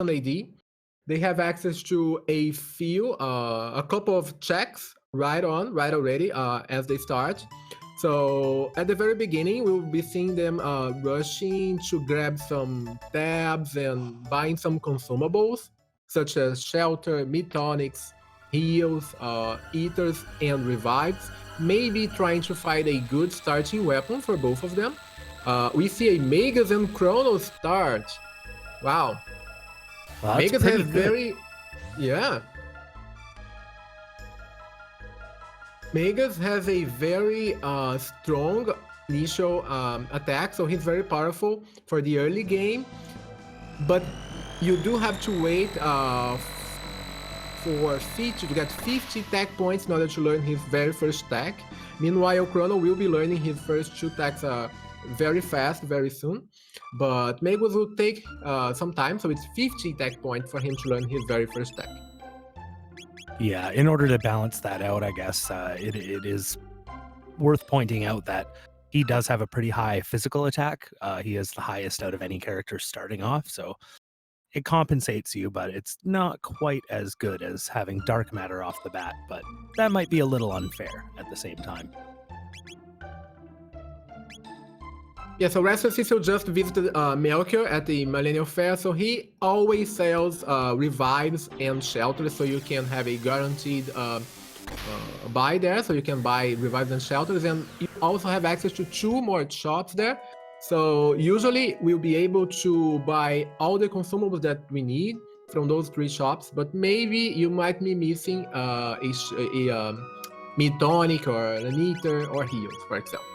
on AD. They have access to a couple of checks right already as they start. So at the very beginning, we will be seeing them rushing to grab some tabs and buying some consumables, such as shelter, mid tonics, heals, eaters, and revives. Maybe trying to find a good starting weapon for both of them. We see a Magus and Chrono start. Wow. Well, that's Magus pretty has good. very, yeah. Magus has a very strong initial attack, so he's very powerful for the early game. But you do have to wait for to get 50 tech points in order to learn his very first tech. Meanwhile, Chrono will be learning his first 2 techs very fast, very soon. But Magus will take some time, so it's 50 tech points for him to learn his very first tech. Yeah, in order to balance that out, I guess it is worth pointing out that he does have a pretty high physical attack. He is the highest out of any character starting off, so it compensates you, but it's not quite as good as having dark matter off the bat, but that might be a little unfair at the same time. Yeah, so Raster Cecil just visited Melchior at the Millennial Fair, so he always sells revives and shelters, so you can have a guaranteed buy there, so you can buy revives and shelters, and you also have access to 2 more shops there. So usually we'll be able to buy all the consumables that we need from those 3 shops, but maybe you might be missing a mid tonic or an eater or heals, for example.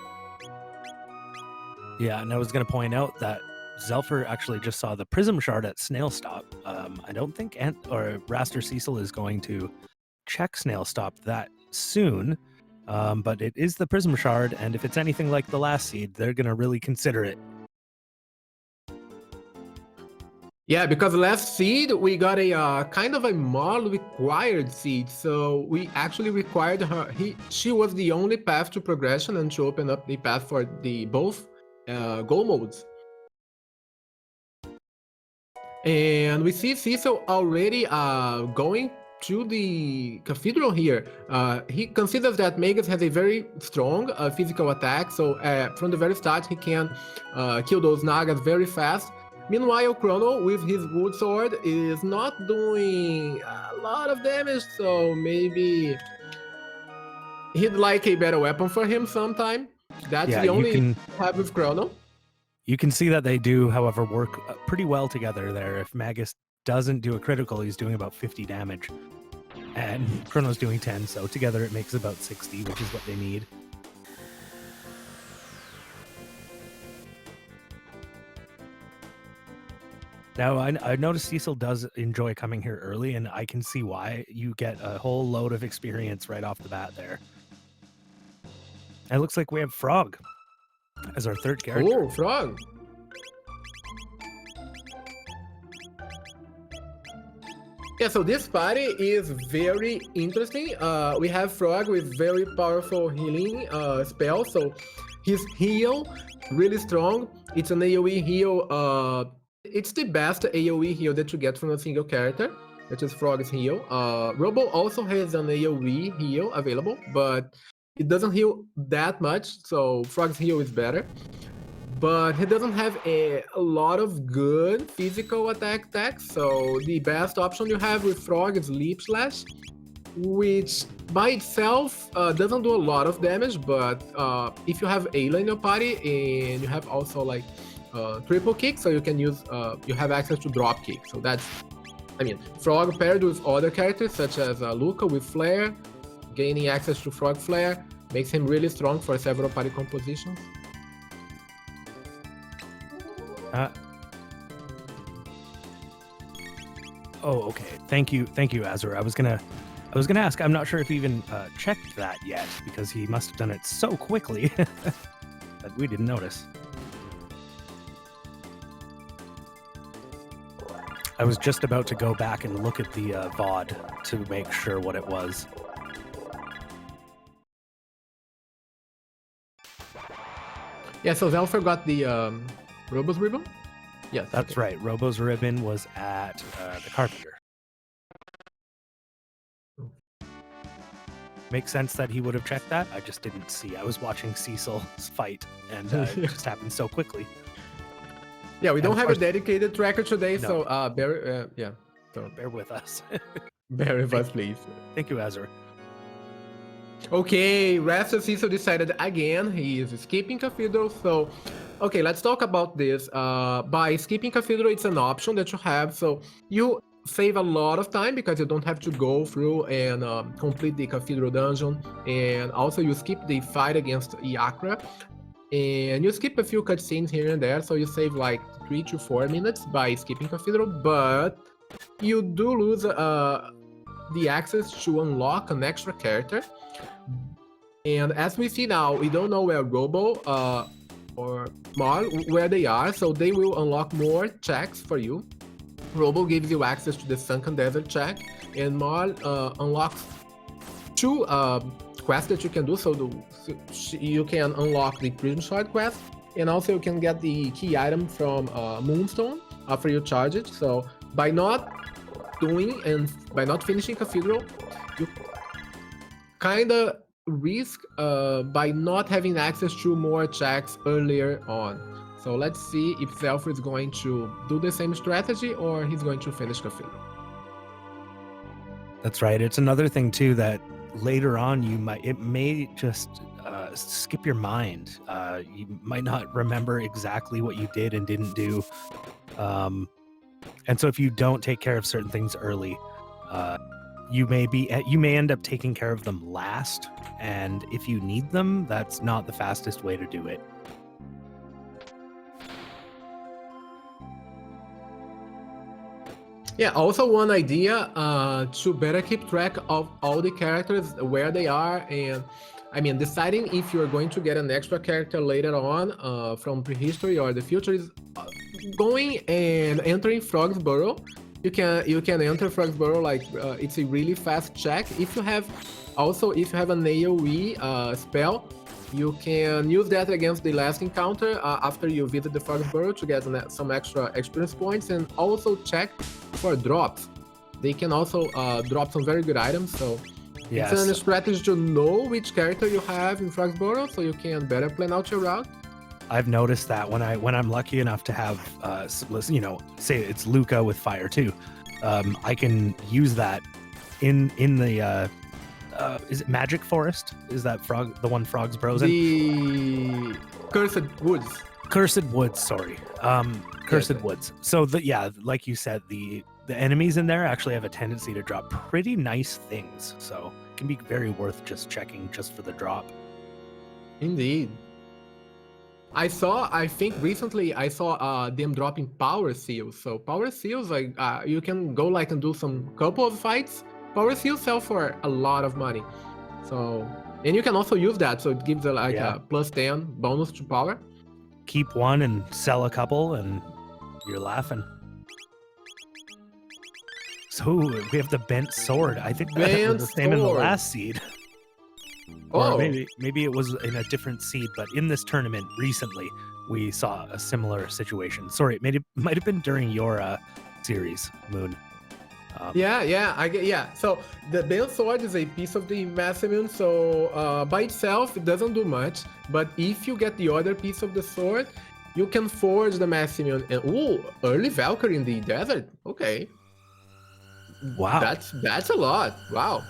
Yeah, and I was going to point out that Xelpher actually just saw the Prism Shard at Snail Stop. I don't think Raster Cecil is going to check Snail Stop that soon, but it is the Prism Shard, and if it's anything like the last seed, they're going to really consider it. Yeah, because last seed we got a kind of a more required seed, so we actually required her. She was the only path to progression and to open up the path for the both goal modes. And we see Cecil already going to the cathedral here. He considers that Magus has a very strong physical attack, so from the very start he can kill those Nagas very fast. Meanwhile, Chrono, with his wood sword, is not doing a lot of damage, so maybe he'd like a better weapon for him sometime. That's the only issue I have with Chrono. You can see that they do, however, work pretty well together there. If Magus doesn't do a critical, he's doing about 50 damage. And Chrono's doing 10, so together it makes about 60, which is what they need. Now, I noticed Cecil does enjoy coming here early, and I can see why. You get a whole load of experience right off the bat there. And it looks like we have Frog as our third character. Oh, Frog! Yeah, so this party is very interesting. We have Frog with very powerful healing spell, so his heal really strong. It's an AoE heal. It's the best AoE heal that you get from a single character, which is Frog's heal. Robo also has an AoE heal available, but it doesn't heal that much, so Frog's heal is better. But he doesn't have a lot of good physical attack techs, so the best option you have with Frog is Leap Slash, which by itself doesn't do a lot of damage, but if you have Ayla in your party and you have also like triple kick, so you can use, you have access to drop kick, so that's, I mean, Frog paired with other characters such as Luca with Flare, gaining access to Frog Flare makes him really strong for several party compositions. Oh, okay. Thank you, Azur. I was gonna ask. I'm not sure if he even checked that yet because he must have done it so quickly that we didn't notice. I was just about to go back and look at the VOD to make sure what it was. Yeah, so Xelpher got the Robo's Ribbon. Yes. That's right. Robo's ribbon was at the Carpenter. Makes sense that he would have checked that. I just didn't see. I was watching Cecil's fight, and it just happened so quickly. Yeah, we don't have a dedicated tracker today, No. so bear, yeah. So Bear with us. bear with us, please. Thank you, Azure. Okay, Raster Cecil decided again. He is skipping Cathedral. So, okay, let's talk about this. By skipping Cathedral, it's an option that you have. So you save a lot of time because you don't have to go through and complete the Cathedral dungeon. And also you skip the fight against Iakra. And you skip a few cutscenes here and there. So you save like 3 to 4 minutes by skipping Cathedral. But you do lose the access to unlock an extra character. And as we see now, we don't know where Robo or Mar, where they are, so they will unlock more checks for you. Robo gives you access to the Sunken Desert check, and Mar unlocks 2 quests that you can do. So you can unlock the Prison Shard quest, and also you can get the key item from Moonstone after you charge it. So by not doing and by not finishing Cathedral, you kinda risk by not having access to more checks earlier on. So let's see if Xelpher is going to do the same strategy or he's going to finish Cathedral. That's right. It's another thing too that later on it may just skip your mind. You might not remember exactly what you did and didn't do. And so if you don't take care of certain things early, you may end up taking care of them last, and if you need them, that's not the fastest way to do it. Yeah, also one idea to better keep track of all the characters, where they are, and I mean, deciding if you're going to get an extra character later on from prehistory or the future is going and entering Frog's Burrow. You can enter Frog's Burrow, like it's a really fast check. If you have an AoE spell, you can use that against the last encounter after you visit the Frog's Burrow to get some extra experience points, and also check for drops. They can also drop some very good items, so yes. It's a strategy to know which character you have in Frog's Burrow, so you can better plan out your route. I've noticed that when I'm lucky enough to have, say it's Luca with fire too, I can use that in the is it Magic Forest? Is that the one Frog's Bros in? The Cursed Woods. Cursed Woods, sorry. Cursed Woods. So like you said, the enemies in there actually have a tendency to drop pretty nice things. So it can be very worth just checking just for the drop. Indeed. I think recently I saw them dropping power seals. So power seals, like you can go like and do some couple of fights. Power seals sell for a lot of money. So, and you can also use that. So it gives a +10 bonus to power. Keep one and sell a couple and you're laughing. So we have the bent sword. I think that was the same in the last seed. Or maybe it was in a different seed, but in this tournament recently, we saw a similar situation. Sorry, it might have been during your series, Moon. So the bent sword is a piece of the Massimin, so by itself, it doesn't do much. But if you get the other piece of the sword, you can forge the Massimin. And early Valkyrie in the desert. Okay. Wow. That's a lot. Wow.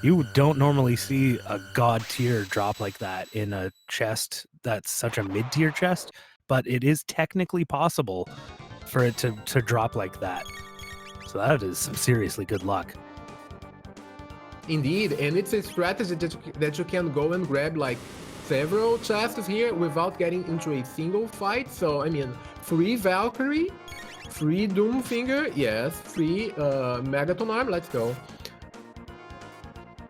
You don't normally see a god tier drop like that in a chest that's such a mid-tier chest, but it is technically possible for it to drop like that. So that is some seriously good luck. Indeed, and it's a strategy that you can go and grab like several chests here without getting into a single fight. So, I mean, free Valkyrie, free Doomfinger, yes, free Megaton Arm, let's go.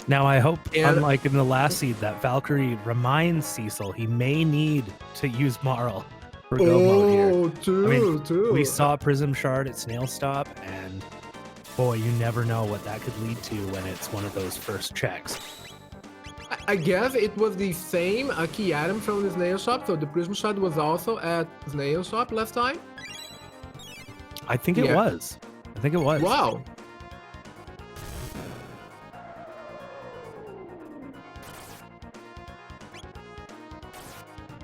Now, I hope, unlike in the last seed, that Valkyrie reminds Cecil he may need to use Marl for go mode here. True. We saw Prism Shard at Snail Stop, and boy, you never know what that could lead to when it's one of those first checks. I guess it was the same key item from the snail shop. So the prism shot was also at snail shop last time. I think it was. I think it was. Wow.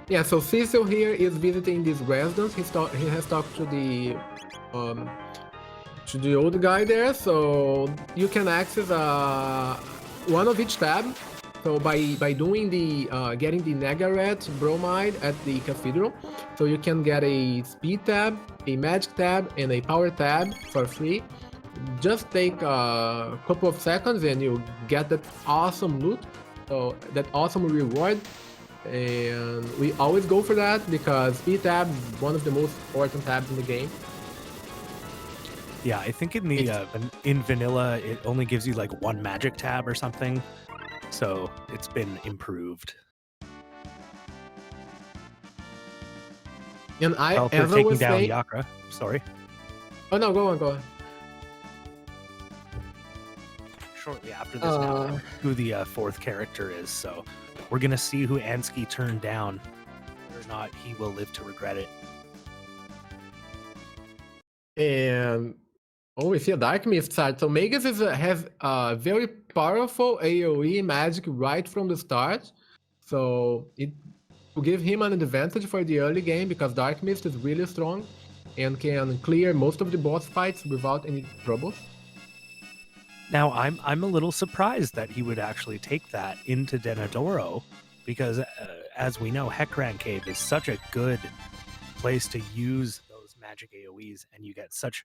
Yeah, so Cecil here is visiting this residence. He has talked to the old guy there, so you can access one of each tab. So by doing the getting the Negaret bromide at the cathedral, so you can get a speed tab, a magic tab, and a power tab for free. Just take a couple of seconds and you get that awesome loot, so that awesome reward. And we always go for that because speed tab is one of the most important tabs in the game. Yeah, I think in the in vanilla it only gives you like one magic tab or something, so it's been improved. And for as I taking was down saying, Yakra. Sorry. Oh no, go on. Shortly after this, now, who the fourth character is, so we're gonna see who Ansky turned down, whether or not he will live to regret it. And we see a Dark Mist side. So Magus has a very powerful AoE magic right from the start. So it will give him an advantage for the early game because Dark Mist is really strong and can clear most of the boss fights without any troubles. Now, I'm a little surprised that he would actually take that into Denadoro, because as we know, Heckran Cave is such a good place to use those magic AoEs, and you get such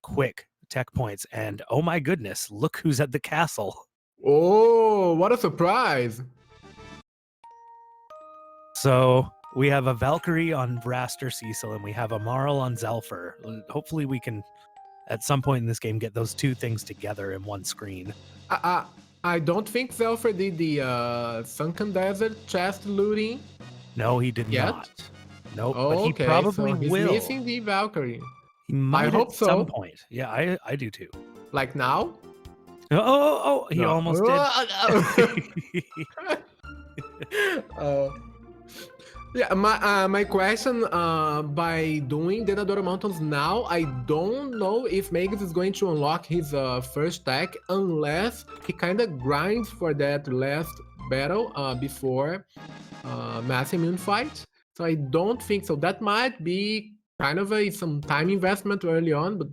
quick tech points. And oh my goodness, look who's at the castle. Oh, what a surprise! So we have a Valkyrie on Raster Cecil, and we have a Marl on Xelpher. Hopefully we can, at some point in this game, get those two things together in one screen. I don't think Xelpher did the Sunken Desert chest looting. No, he did not. Nope, oh, but he okay, probably so he's will. missing the Valkyrie. He might I hope at so. some point. Yeah, I do too. Like now? Oh, he No. almost did. Yeah, my question, by doing Denadoro Mountains now, I don't know if Magus is going to unlock his first tech unless he kind of grinds for that last battle before Mass Immune fight. So I don't think so. That might be kind of some time investment early on, but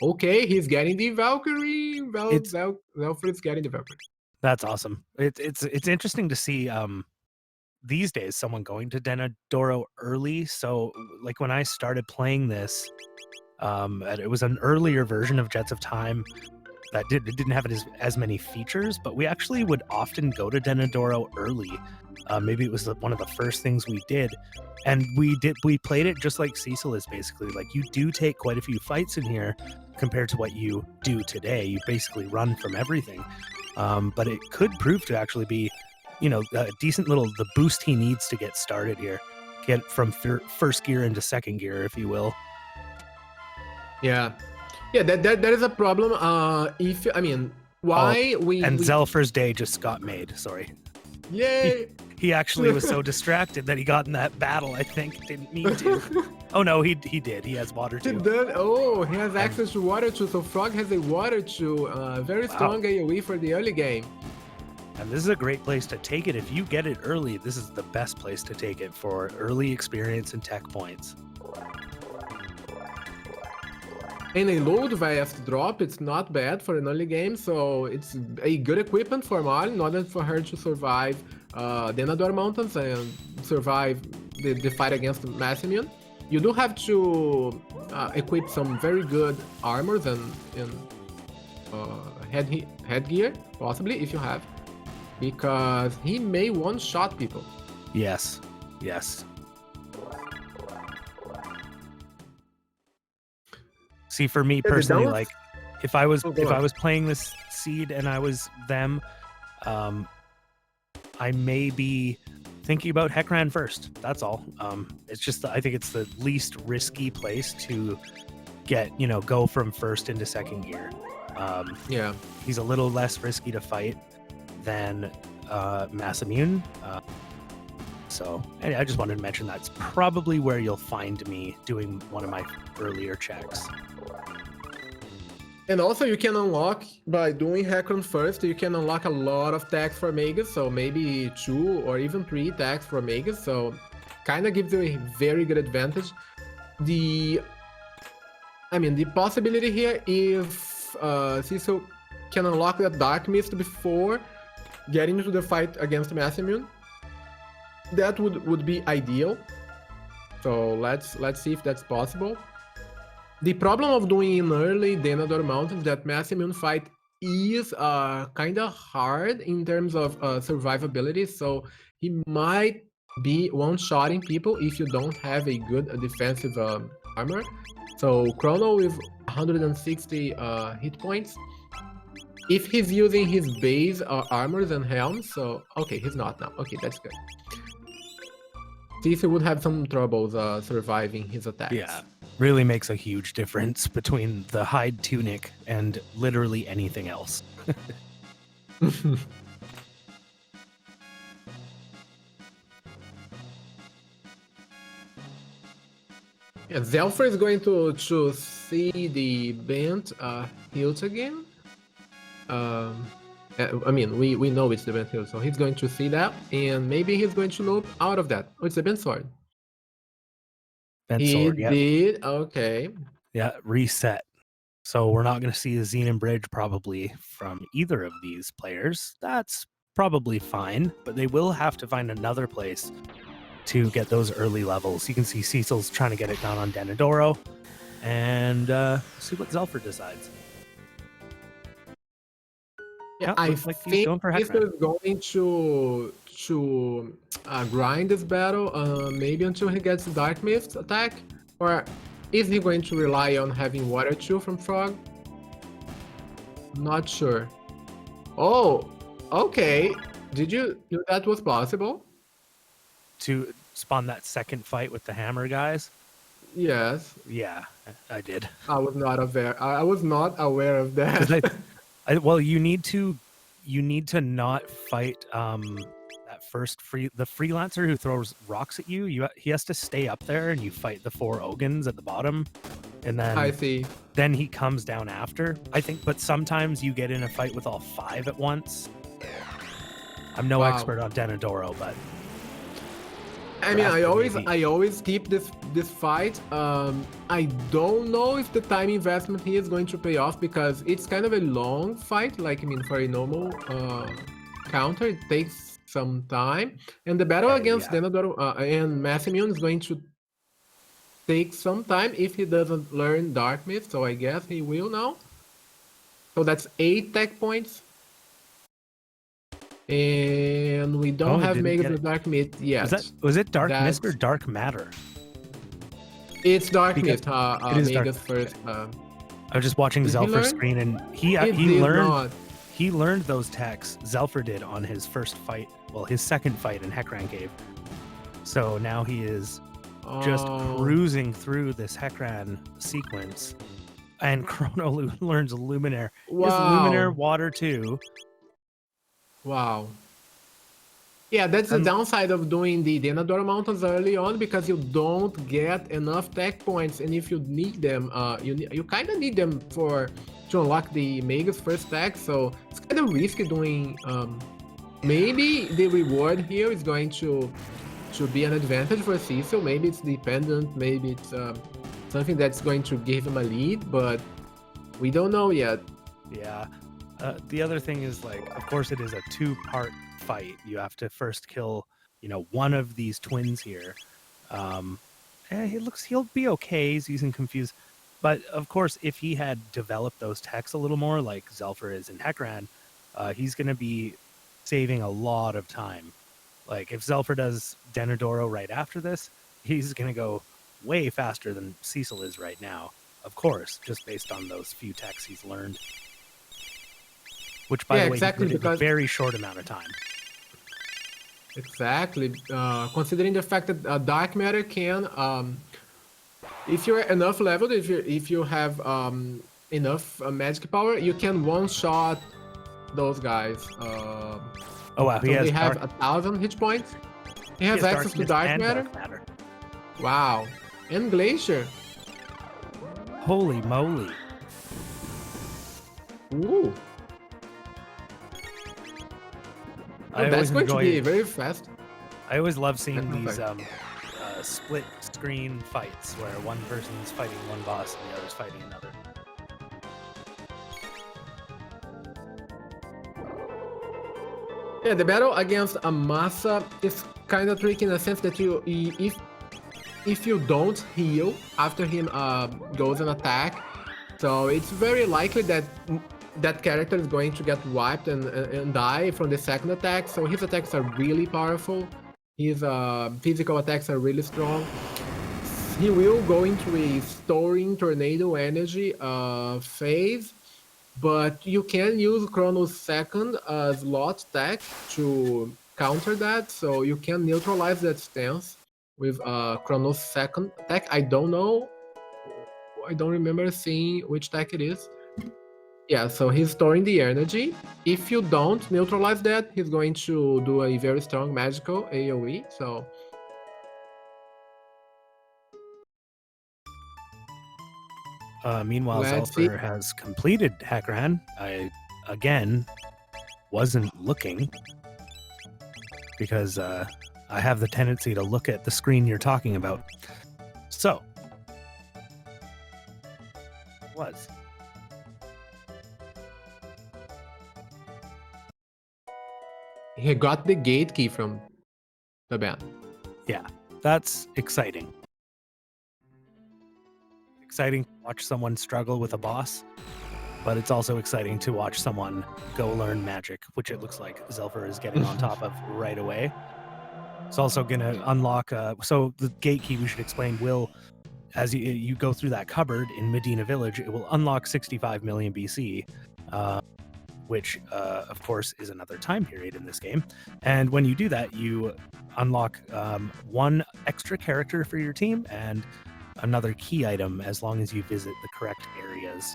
okay, he's getting the Valkyrie. Xelpher is getting the Valkyrie. That's awesome. It's interesting to see these days someone going to Denadoro early. So like when I started playing this, it was an earlier version of Jets of Time that didn't have as many features, but we actually would often go to Denadoro early. Maybe it was one of the first things we did, and we played it just like Cecil is, basically. Like, you do take quite a few fights in here compared to what you do today. You basically run from everything, but it could prove to actually be, a decent the boost he needs to get started here, get from first gear into second gear, if you will. Yeah, that is a problem. Xelpher's day just got made. Sorry. Yay! He actually was so distracted that he got in that battle. I think didn't mean to. Oh no, he did. He has water too. He has access to water too. So Frog has a water too. Very strong AoE for the early game. And this is a great place to take it. If you get it early, this is the best place to take it for early experience and tech points. And a load vest drop, it's not bad for an early game, so it's a good equipment for Marl in order for her to survive Denador Mountains and survive the fight against Mass Immune. You do have to equip some very good armors and headgear, possibly, if you have, because he may one-shot people. Yes. See, for me personally, like if I was playing this seed and I was them, I may be thinking about Heckran first. That's all. It's just I think it's the least risky place to get, go from first into second gear. Yeah, he's a little less risky to fight than mass immune. So I just wanted to mention that's probably where you'll find me doing one of my earlier checks. And also you can unlock, by doing Hackron first, you can unlock a lot of tags for Magus, so maybe 2 or even 3 tags for Magus, so kind of gives you a very good advantage. The possibility here, if Cecil can unlock that Dark Mist before getting into the fight against Mass Immune, that would be ideal. So let's see if that's possible. The problem of doing in early Denador Mountain is that Mass Immune fight is kind of hard in terms of survivability, so he might be one-shotting people if you don't have a good defensive armor. So Chrono with 160 hit points. If he's using his base armors and helms, so okay, he's not now. Okay, that's good. Cecil would have some troubles surviving his attacks. Yeah, really makes a huge difference between the hide tunic and literally anything else. Yeah, Xelpher is going to see the bent hilt again. We know it's the bent hilt, so he's going to see that, and maybe he's going to loop out of that. Oh, it's a bent sword. Bent sword, yeah. Did, okay. Yeah, reset. So we're not going to see a Xenon Bridge probably from either of these players. That's probably fine, but they will have to find another place to get those early levels. You can see Cecil's trying to get it done on Denadoro, and see what Xelpher decides. Yeah, I think he's going to grind this battle, maybe until he gets the Dark Mist attack, or is he going to rely on having Water 2 from Frog? Not sure. Oh, okay. Did you know that was possible? To spawn that second fight with the hammer guys? Yes. Yeah, I did. I was not aware of that. Well, you need to not fight the freelancer who throws rocks at you. He has to stay up there, and you fight the 4 Ogans at the bottom, and then I see. Then he comes down after, I think. But sometimes you get in a fight with all 5 at once. I'm no expert on Denadoro, but I mean, I always keep this fight. I don't know if the time investment here is going to pay off, because it's kind of a long fight. Like, I mean, for a normal counter, it takes some time, and the battle against Denador and Mass Immune is going to take some time if he doesn't learn Dark Mist. So I guess he will now. So that's 8 tech points. And we don't have Magus with Dark Mist yet. Was it Dark Mist or Dark Matter? It's Dark Mist. Magus first. I was just watching Xelpher's screen, and he learned those techs. Xelpher did on his first fight, well, his second fight in Hekran Cave. So now he is just cruising through this Hekran sequence, and Chrono learns Luminaire. Wow. Is Luminaire Water 2. Wow. Yeah, that's the downside of doing the Denador Mountains early on, because you don't get enough tech points, and if you need them, you kind of need them to unlock the Magus first tech, so it's kind of risky doing. Maybe the reward here is going to be an advantage for Cecil. Maybe it's dependent, maybe it's something that's going to give him a lead, but we don't know yet. Yeah. The other thing is, like, of course, it is a 2-part fight. You have to first kill, one of these twins here. He'll be okay. He's using Confuse. But, of course, if he had developed those techs a little more, like Xelpher is in Hekran, he's going to be saving a lot of time. Like, if Xelpher does Denadoro right after this, he's going to go way faster than Cecil is right now. Of course, just based on those few techs he's learned. Which, by the way, exactly, he did in a very short amount of time. Exactly. Considering the fact that Dark Matter can, if you're enough leveled, if you have enough magic power, you can one-shot those guys. Oh wow, he So has they have dark, 1,000 hit points. He has he has access to darkness dark and matter. dark matter. Wow. And Glacier. Holy moly. Ooh. I That's always going to enjoy be it. very fast. I always love seeing That's these split screen fights where one person's fighting one boss and the other's fighting another. Yeah, the battle against Amasa is kind of tricky in the sense that if you don't heal after him goes an attack, so it's very likely that that character is going to get wiped and die from the second attack. So his attacks are really powerful. His physical attacks are really strong. He will go into a storing tornado energy phase, but you can use Chrono's second slot tech to counter that, so you can neutralize that stance with Chrono's second tech. I don't know, I don't remember seeing which tech it is. Yeah, so he's storing the energy. If you don't neutralize that, he's going to do a very strong magical AoE, so... Meanwhile, Let's see. Xelpher has completed Hackran. I, again, wasn't looking because I have the tendency to look at the screen you're talking about. So, was. He got the gate key from the band. Yeah, that's exciting. Exciting to watch someone struggle with a boss, but it's also exciting to watch someone go learn magic, which it looks like Xelpher is getting on top of right away. It's also going to unlock... so the gate key, we should explain, will, as you go through that cupboard in Medina Village, it will unlock 65 million BC, which, of course, is another time period in this game. And when you do that, you unlock one extra character for your team and another key item as long as you visit the correct areas.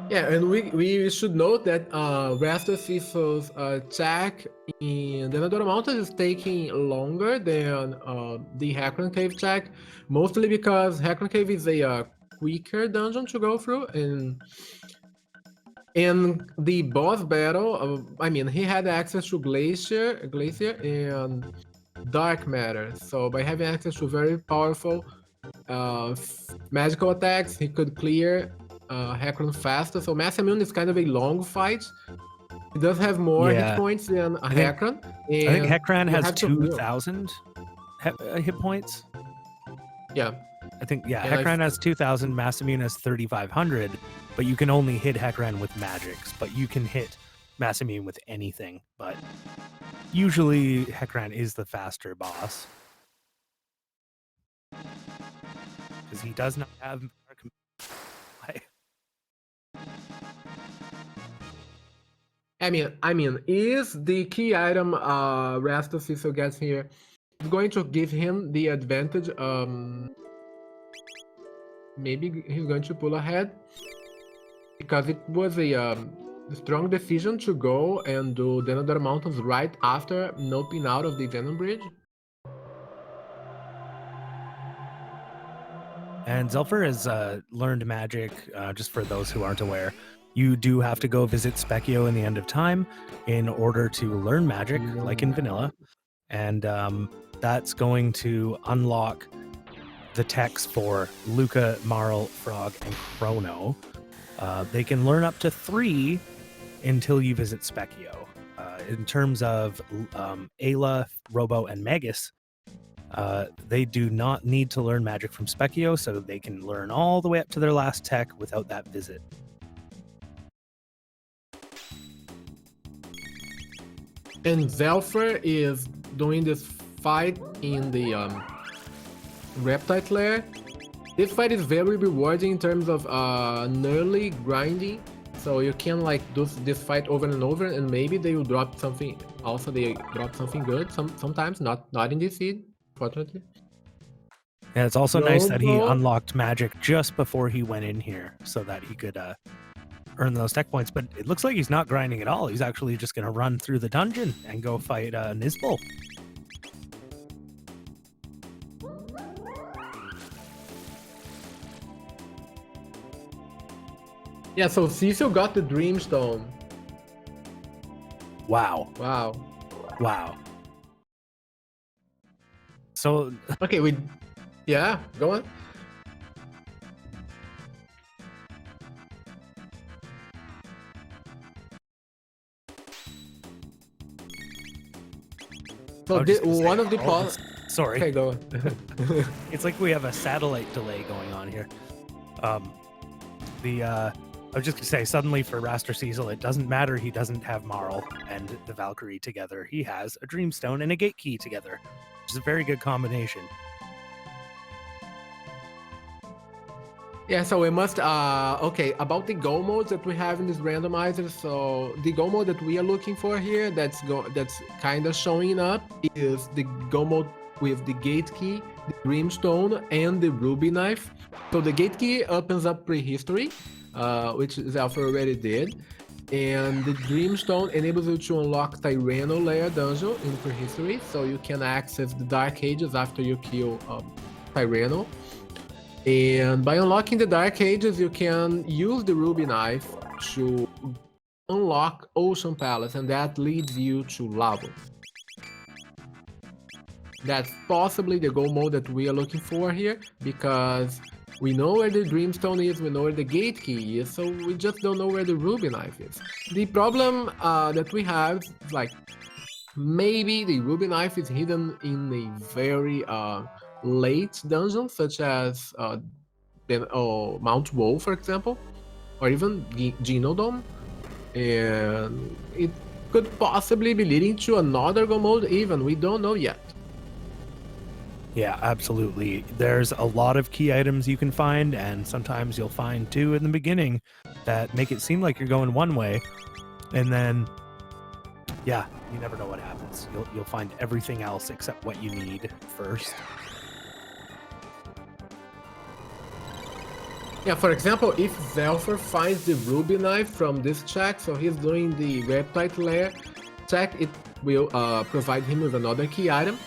Yeah, and we should note that Raster Cecil's check in the Nadora Mountains is taking longer than the Hackran Cave check, mostly because Hackran Cave is a quicker dungeon to go through, and in the boss battle, I mean, he had access to Glacier and Dark Matter, so by having access to very powerful magical attacks, he could clear Hackran faster. So Mass Immune is kind of a long fight. He does have more hit points than Hackran. I think Hackran has 2,000 hit points. Yeah. I think, yeah, Hackran has 2,000, Mass Immune has 3,500, but you can only hit Hackran with magics, but you can hit Mass Immune with anything. But usually Hackran is the faster boss, because he does not have... I mean, is the key item Raster Cecil gets here going to give him the advantage? Maybe he's going to pull ahead, because it was a strong decision to go and do Denador Mountains right after noping out of the Venom Bridge. And Xelpher has learned magic, just for those who aren't aware. You do have to go visit Specchio in the End of Time in order to learn magic, like in vanilla. And that's going to unlock the techs for Luca, Marl, Frog, and Chrono. They can learn up to 3 until you visit Specchio. In terms of Ayla, Robo, and Magus, they do not need to learn magic from Specchio, so they can learn all the way up to their last tech without that visit. And Xelpher is doing this fight in the Reptite Lair. This fight is very rewarding in terms of nearly grinding, so you can like do this fight over and over, and maybe they will drop something. Also, they drop something good sometimes, not in this seed, fortunately. Yeah, it's also nice that he unlocked magic just before he went in here, so that he could earn those tech points, but it looks like he's not grinding at all. He's actually just going to run through the dungeon and go fight Nizbel. Yeah, so Cecil got the Dreamstone. Wow. Wow. Wow. So okay, yeah, go on. So one of the sorry. Okay, go on. It's like we have a satellite delay going on here. I was just gonna say, suddenly for Raster Cecil, it doesn't matter he doesn't have Marl and the Valkyrie together. He has a Dreamstone and a Gate Key together, which is a very good combination. Yeah, so we must, okay, about the go modes that we have in this randomizer. So the go mode that we are looking for here, that's kind of showing up, is the go mode with the Gate Key, the Dreamstone, and the Ruby Knife. So the Gate Key opens up prehistory, which Xelpher already did. And the Dreamstone enables you to unlock Tyranno layer dungeon in prehistory, so you can access the Dark Ages after you kill Tyranno. And by unlocking the Dark Ages, you can use the Ruby Knife to unlock Ocean Palace, and that leads you to Lava. That's possibly the goal mode that we are looking for here, because we know where the Dreamstone is, we know where the Gate Key is, so we just don't know where the Ruby Knife is. The problem that we have is, like, maybe the Ruby Knife is hidden in a very late dungeon, such as Mount Woe, for example, or even Genodome, and it could possibly be leading to another go mode even, we don't know yet. Yeah, absolutely. There's a lot of key items you can find, and sometimes you'll find two in the beginning that make it seem like you're going one way, and then, yeah, you never know what happens. You'll find everything else except what you need first. Yeah, for example, if Xelpher finds the Ruby Knife from this check, so he's doing the Reptite layer check, it will provide him with another key item.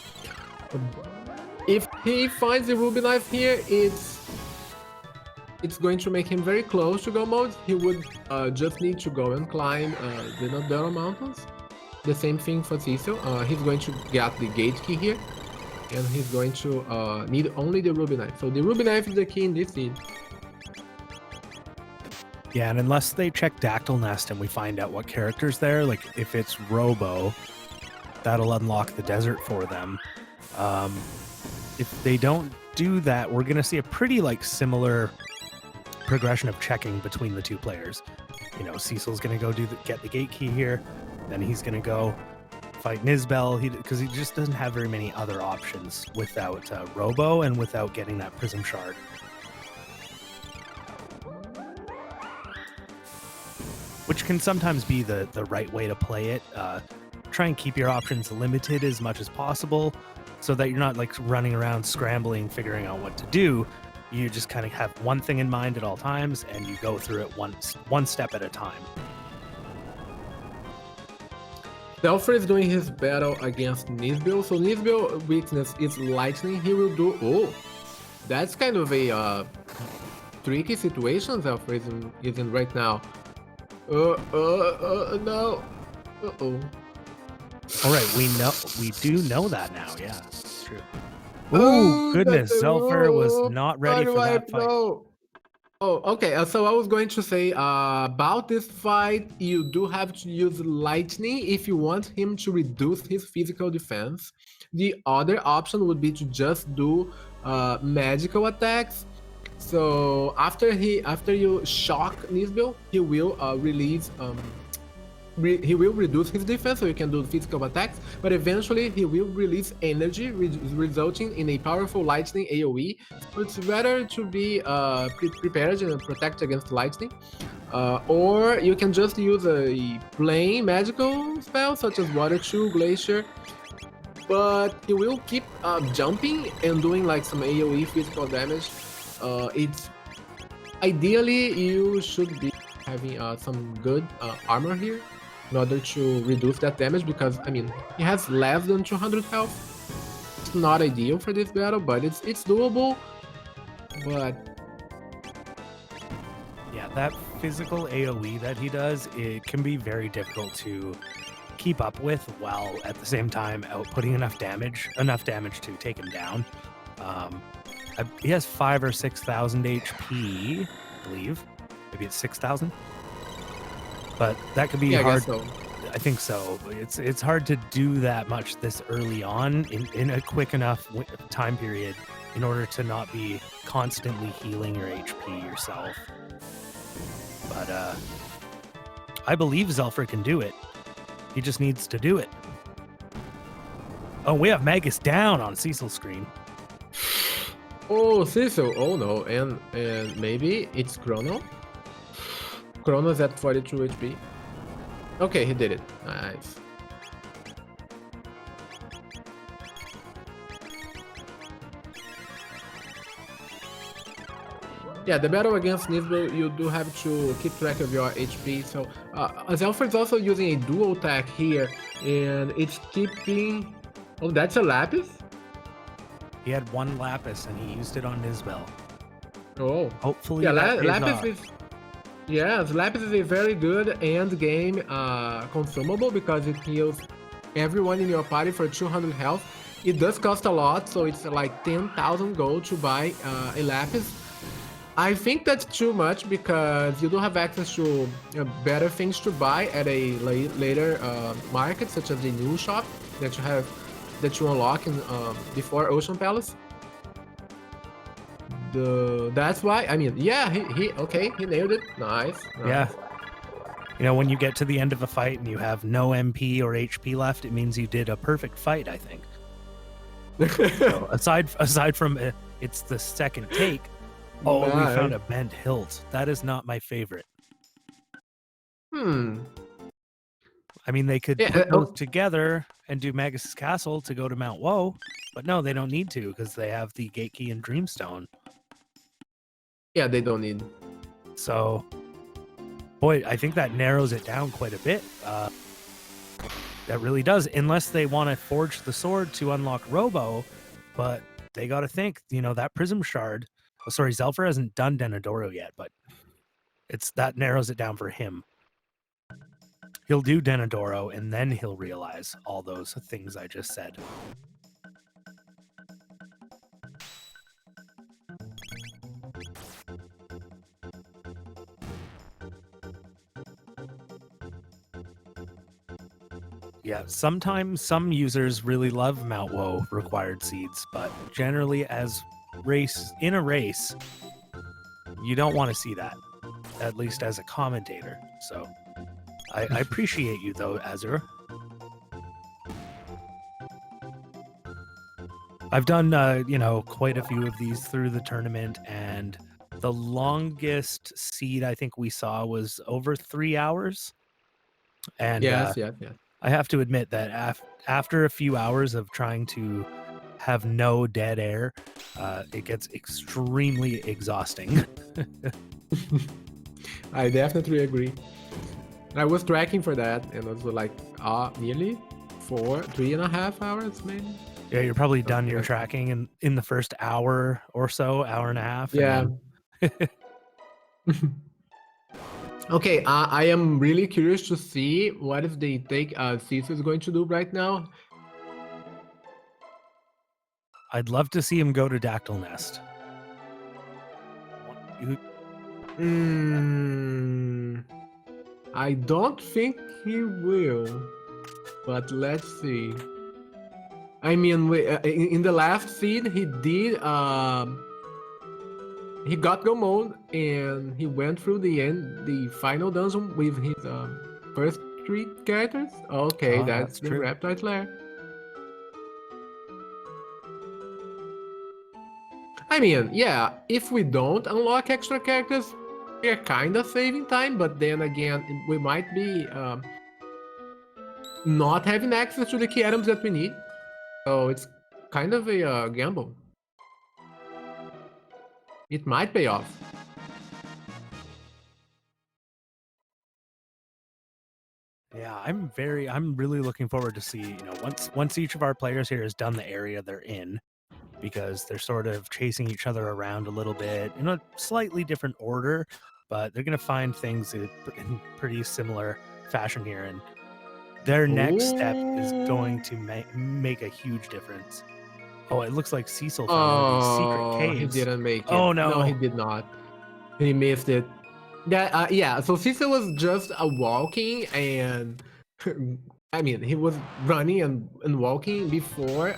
If he finds the Ruby Knife here, it's going to make him very close to go mode. He would just need to go and climb the Nodero Mountains. The same thing for Cecil. He's going to get the Gate Key here, and he's going to need only the Ruby Knife. So the Ruby Knife is the key in this scene. Yeah, and unless they check Dactyl Nest and we find out what character's there, like if it's Robo, that'll unlock the desert for them. If they don't do that, we're going to see a pretty similar progression of checking between the two players. You know, Cecil's going to go get the Gate Key here, then he's going to go fight Nizbel, because he just doesn't have very many other options without Robo and without getting that Prism Shard. Which can sometimes be the right way to play it. Try and keep your options limited as much as possible, so that you're not running around scrambling, figuring out what to do. You just kind of have one thing in mind at all times, and you go through it one step at a time. Xelpher is doing his battle against Nizbel. So Nizbel's weakness is lightning. He will do... Oh, that's kind of a tricky situation Xelpher is in right now. No. Uh-oh. All right, we do know that now. Yeah, it's true. Oh, goodness, Xelpher was not ready for that fight. Oh, okay. So I was going to say about this fight, you do have to use lightning if you want him to reduce his physical defense. The other option would be to just do magical attacks. So after you shock Nizbel, he will release. He will reduce his defense, so you can do physical attacks, but eventually he will release energy, resulting in a powerful lightning AoE. So it's better to be prepared and protect against lightning. Or you can just use a plain magical spell, such as Water 2, Glacier, but he will keep jumping and doing some AoE physical damage. It's ideally you should be having some good armor here in order to reduce that damage, because I mean he has less than 200 health. It's not ideal for this battle, but it's doable. But Yeah, that physical AoE that he does, it can be very difficult to keep up with while at the same time outputting enough damage to take him down. He has 5,000 or 6,000 HP, I believe. Maybe it's 6,000. But that could be yeah, hard. I guess so. I think so. It's hard to do that much this early on in a quick enough time period in order to not be constantly healing your HP yourself. But I believe Xelpher can do it. He just needs to do it. Oh, we have Magus down on Cecil's screen. Oh, Cecil. Oh no, and maybe it's Chrono. Chrono's at 42 HP. Okay, he did it. Nice. Yeah, the battle against Nisbel, you do have to keep track of your HP. So Xelpher is also using a dual attack here, and it's keeping. Oh, that's a Lapis. He had one Lapis and he used it on Nisbel. Oh, hopefully, yeah, that Lapis is. Yes, Lapis is a very good end game consumable because it heals everyone in your party for 200 health. It does cost a lot, so it's like 10,000 gold to buy a Lapis. I think that's too much because you don't have access to better things to buy at a later market, such as the new shop that you unlock in before Ocean Palace. That's why, I mean, yeah, he nailed it. Nice. Yeah. You know, when you get to the end of a fight and you have no MP or HP left, it means you did a perfect fight, I think. So aside from it's the second take. Oh, we found a bent hilt. That is not my favorite. I mean, they could put those together and do Magus' Castle to go to Mount Woe, but no, they don't need to because they have the Gate Key and Dreamstone. Yeah, they don't need. So, boy, I think that narrows it down quite a bit. That really does, unless they want to forge the sword to unlock Robo, but they got to think, you know, that Prism Shard. Oh, sorry, Xelpher hasn't done Denadoro yet, but that narrows it down for him. He'll do Denadoro, and then he'll realize all those things I just said. Yeah, sometimes some users really love Mount Woe required seeds, but generally in a race, you don't want to see that, at least as a commentator. So I appreciate you though, Azure. I've done quite a few of these through the tournament, and the longest seed I think we saw was over 3 hours. And yes. I have to admit that after a few hours of trying to have no dead air, it gets extremely exhausting. I definitely agree. I was tracking for that, and it was like nearly 3.5 hours, maybe. Yeah, you're probably done your tracking in the first hour or so, hour and a half. Yeah. Okay, I am really curious to see what if they take Cecil is going to do right now. I'd love to see him go to Dactyl Nest. I don't think he will, but let's see. I mean, in the last seed, he did. He got go mode and he went through the final dungeon with his first 3 characters. Okay, that's the Reptile Slayer. I mean, yeah, if we don't unlock extra characters, we're kind of saving time, but then again, we might be not having access to the key items that we need. So it's kind of a gamble. It might pay off. I'm really looking forward to see, once each of our players here has done the area they're in, because they're sort of chasing each other around a little bit in a slightly different order, but they're going to find things in pretty similar fashion here, and their next step is going to make a huge difference. Oh, it looks like Cecil found one of these secret caves. He didn't make it. Oh, no. No, he did not. He missed it. Yeah, so Cecil was just walking and I mean, he was running and walking before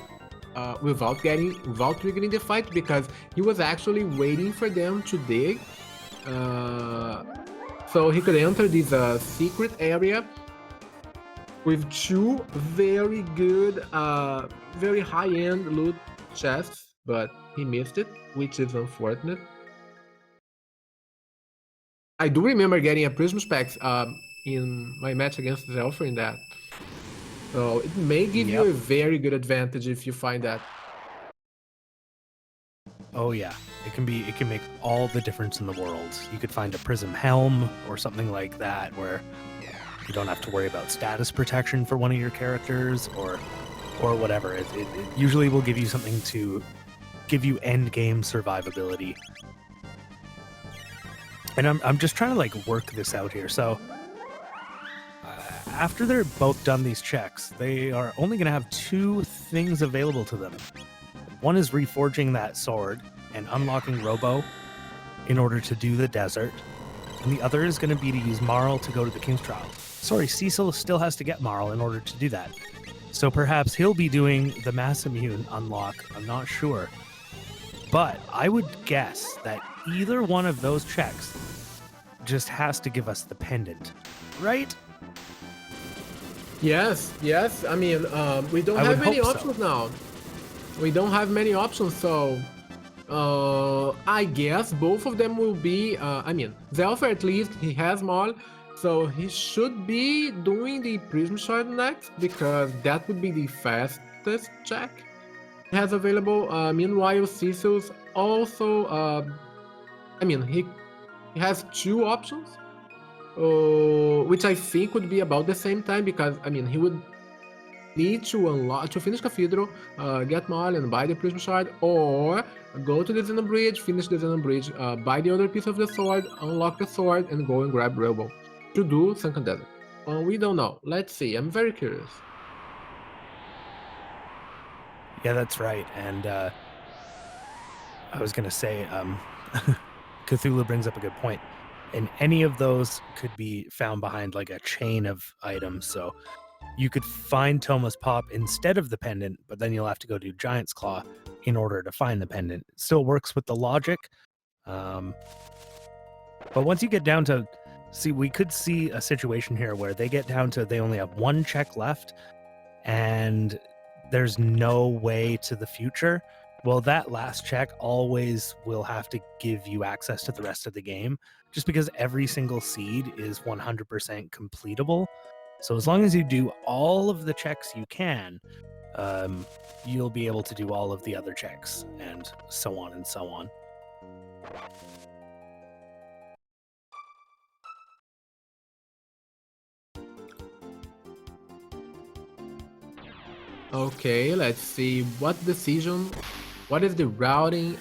without triggering the fight, because he was actually waiting for them to dig so he could enter this secret area with two very good very high-end loot chests, but he missed it, which is unfortunate. I do remember getting a Prism Specs in my match against Xelpher in that. So it may give you a very good advantage if you find that. Oh yeah, it can make all the difference in the world. You could find a Prism Helm or something like that where you don't have to worry about status protection for one of your characters or whatever. It usually will give you something to give you end game survivability. And I'm just trying to like work this out here. So after they're both done these checks, they are only going to have two things available to them. One is reforging that sword and unlocking Robo in order to do the desert. And the other is going to be to use Marl to go to the King's Trial. Sorry, Cecil still has to get Marl in order to do that. So perhaps he'll be doing the Mass Immune unlock. I'm not sure. But I would guess that either one of those checks just has to give us the pendant, right? Yes. I mean, we don't have many options now. We don't have many options, so I guess both of them will be. I mean, Xelpher at least he has Marl, so he should be doing the Prism Shard next, because that would be the fastest check he has available. Meanwhile, Cecil's also. I mean, he has two options, which I think would be about the same time, because I mean he would need to finish Cathedral, get Marl and buy the Prism Shard, or go to the Xenon Bridge, finish the Xenon Bridge, buy the other piece of the sword, unlock the sword, and go and grab Robo to do Sunken Desert. We don't know. Let's see. I'm very curious. Yeah, that's right. And I was gonna say, Cthulhu brings up a good point. And any of those could be found behind like a chain of items. So you could find Toma's Pop instead of the pendant, but then you'll have to go do Giant's Claw in order to find the pendant. It still works with the logic. But once you get down to... See, we could see a situation here where they get down to they only have one check left and there's no way to the future. Well, that last check always will have to give you access to the rest of the game, just because every single seed is 100% completable. So as long as you do all of the checks you can, you'll be able to do all of the other checks, and so on and so on. Okay, let's see what decision. What is the routing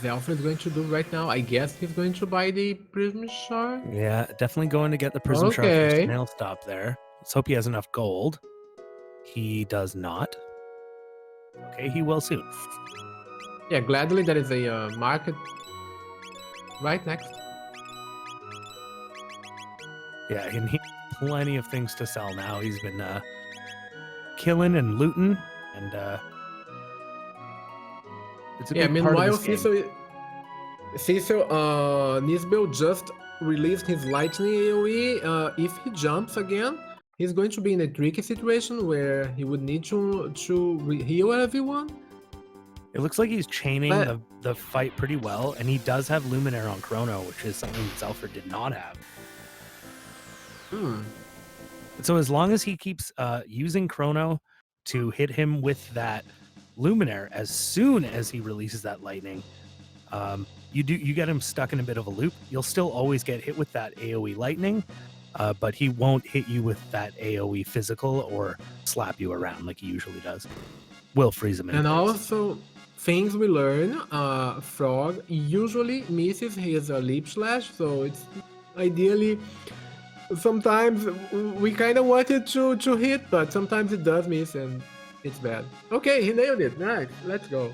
Xelpher is going to do right now? I guess he's going to buy the Prism Shard. Yeah, definitely going to get the Prism Shard for Snail Stop there. Let's hope he has enough gold. He does not. Okay, he will soon. Yeah, gladly there is a market right next. Yeah, and he plenty of things to sell now. He's been killing and looting, and it's a big meanwhile, part of this game. Cecil Nisbel just released his lightning AoE. If he jumps again, he's going to be in a tricky situation where he would need to heal everyone. It looks like he's chaining the fight pretty well, and he does have Luminaire on Chrono, which is something Xelpher did not have. So as long as he keeps using Chrono to hit him with that Luminaire as soon as he releases that lightning, you get him stuck in a bit of a loop. You'll still always get hit with that AoE lightning, but he won't hit you with that AoE physical or slap you around like he usually does. Will freeze him in And place. also, things we learn, Frog usually misses his lip slash, so it's ideally sometimes we kind of want it to hit, but sometimes it does miss and it's bad. Okay, he nailed it. Nice. Let's go.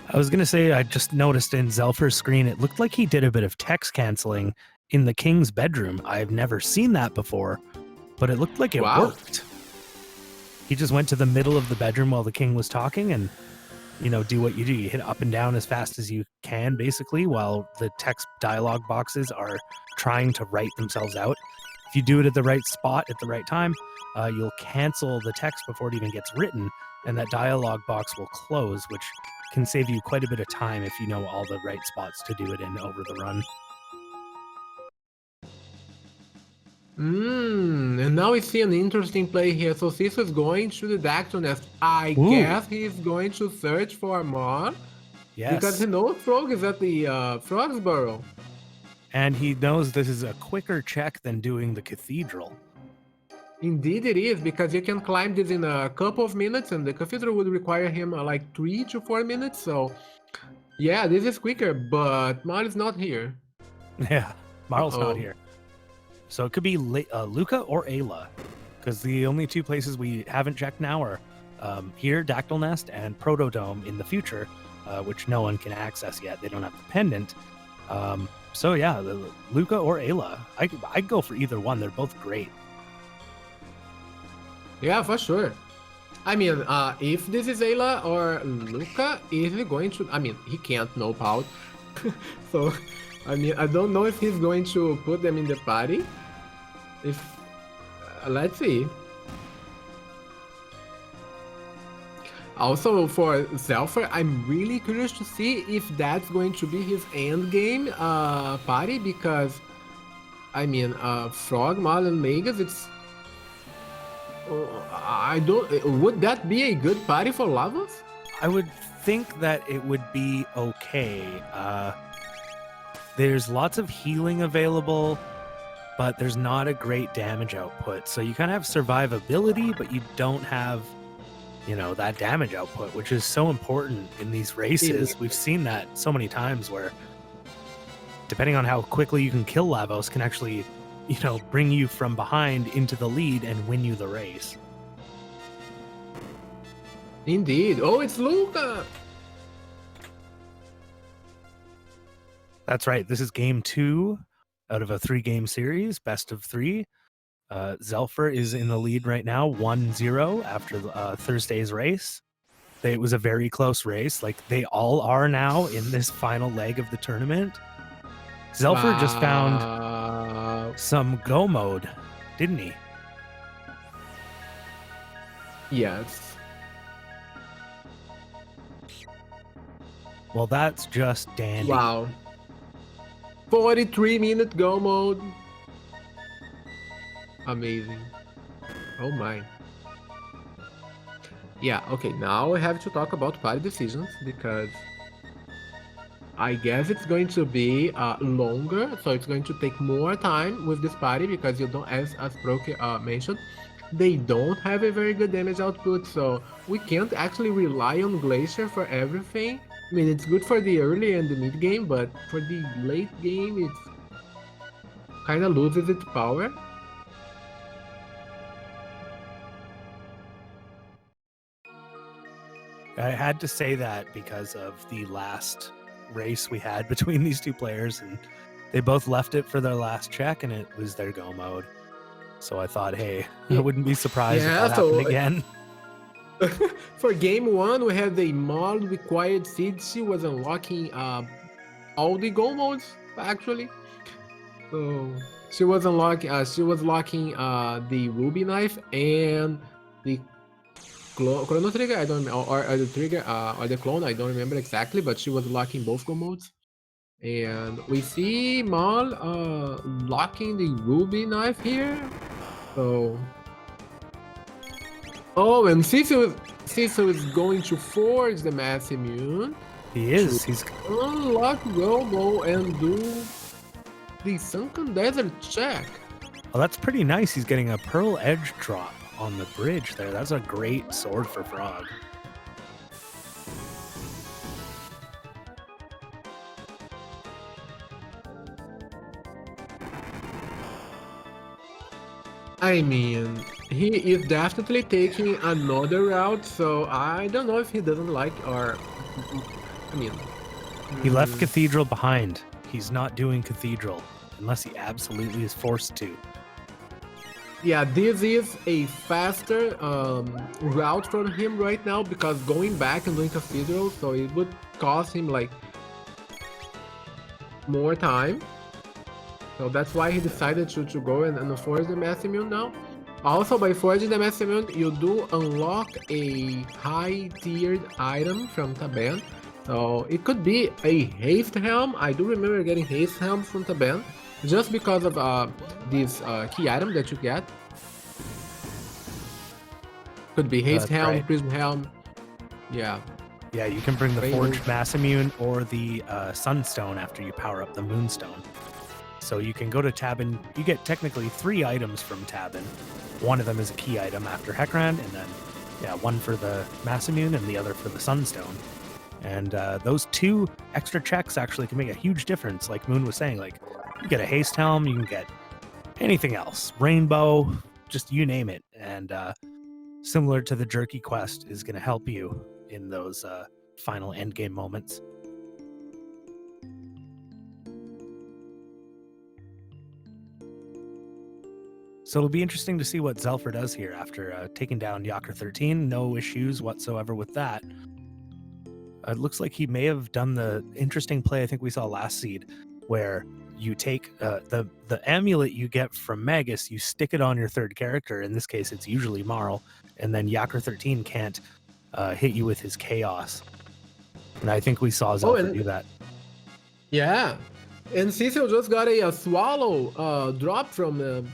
I was gonna say I just noticed in Xelpher's screen it looked like he did a bit of text canceling in the king's bedroom. I've never seen that before, but it looked like it Wow. worked. He just went to the middle of the bedroom while the king was talking and, you know, do what you do. You hit up and down as fast as you can, basically, while the text dialogue boxes are trying to write themselves out. If you do it at the right spot at the right time, you'll cancel the text before it even gets written, and that dialogue box will close, which can save you quite a bit of time if you know all the right spots to do it in over the run. And now we see an interesting play here. So Cecil is going to the Dactyl Nest. I Ooh. guess he's going to search for more. Yes. Because he knows Frog is at the Frog's Burrow. And he knows this is a quicker check than doing the cathedral. Indeed it is, because you can climb this in a couple of minutes, and the cathedral would require him like 3 to 4 minutes. So yeah, this is quicker, but Mar is not here. Yeah, Marl's not here. So it could be Luca or Ayla, because the only two places we haven't checked now are here, Dactyl Nest, and Protodome in the future, which no one can access yet. They don't have the pendant. So yeah, Luca or Ayla. I'd go for either one. They're both great. Yeah, for sure. I mean, if this is Ayla or Luca, is he going to... I mean, he can't nope out. So, I mean, I don't know if he's going to put them in the party. If... let's see. Also, for Xelpher, I'm really curious to see if that's going to be his end game party, because, I mean, Frog, Mal, and Magus, it's... I don't... Would that be a good party for Lavos? I would think that it would be okay. There's lots of healing available, but there's not a great damage output. So you kind of have survivability, but you don't have, you know, that damage output, which is so important in these races. We've seen that so many times where, depending on how quickly you can kill Lavos, can actually, you know, bring you from behind into the lead and win you the race. Indeed. Oh, it's Luca! That's right. This is game 2 out of a 3-game series, best of 3. Xelpher is in the lead right now, 1-0 after Thursday's race. It was a very close race. Like, they all are now in this final leg of the tournament. Xelpher just found some go mode, didn't he? Yes. Well, that's just dandy. Wow. 43-minute go mode. Amazing. Oh my. Yeah, okay, now we have to talk about party decisions, because I guess it's going to be longer, so it's going to take more time with this party, because you don't, as Broke mentioned, they don't have a very good damage output, so we can't actually rely on Glacier for everything. I mean, it's good for the early and the mid game, but for the late game, it kind of loses its power. I had to say that because of the last race we had between these two players, and they both left it for their last check, and it was their go mode. So I thought, hey, I wouldn't be surprised if that happened again. For game 1, we had the mod required seed. She was unlocking all the go modes, actually. So she was unlocking. She was locking the ruby knife and the chrono trigger. I don't remember, or the trigger or the clone. I don't remember exactly, but she was locking both go modes. And we see Mal locking the ruby knife here. So. Oh, and Cecil is going to forge the mass immune. He is. He's unlock Robo and do the Sunken Desert check. Well, that's pretty nice. He's getting a Pearl Edge drop on the bridge there. That's a great sword for Frog. I mean, he is definitely taking another route, so I don't know if he doesn't like or... I mean... He left Cathedral behind. He's not doing Cathedral, unless he absolutely is forced to. Yeah, this is a faster route from him right now, because going back and doing Cathedral, so it would cost him, like, more time. So that's why he decided to go and forge the Mass Immune now. Also, by forging the Mass Immune, you do unlock a high-tiered item from Taban. So it could be a Haste Helm. I do remember getting Haste Helms from Taban, just because of this key item that you get. Could be Haste Helm, right. Prism Helm. Yeah. Yeah, you can bring the Forged Mass Immune or the Sunstone after you power up the Moonstone. So you can go to Tabin. You get technically 3 items from Tabin. One of them is a key item after Hekrand, and then one for the Mass Immune and the other for the Sunstone. And those 2 extra checks actually can make a huge difference. Like Moon was saying, like you get a Haste Helm, you can get anything else, Rainbow, just you name it. And similar to the Jerky quest, is going to help you in those final endgame moments. So it'll be interesting to see what Xelpher does here after taking down Xelpher85. No issues whatsoever with that. It looks like he may have done the interesting play I think we saw last seed, where you take the amulet you get from Magus, you stick it on your 3rd character. In this case, it's usually Marl, and then Xelpher85 can't hit you with his chaos. And I think we saw Xelpher do that. Yeah, and Cecil just got a swallow drop from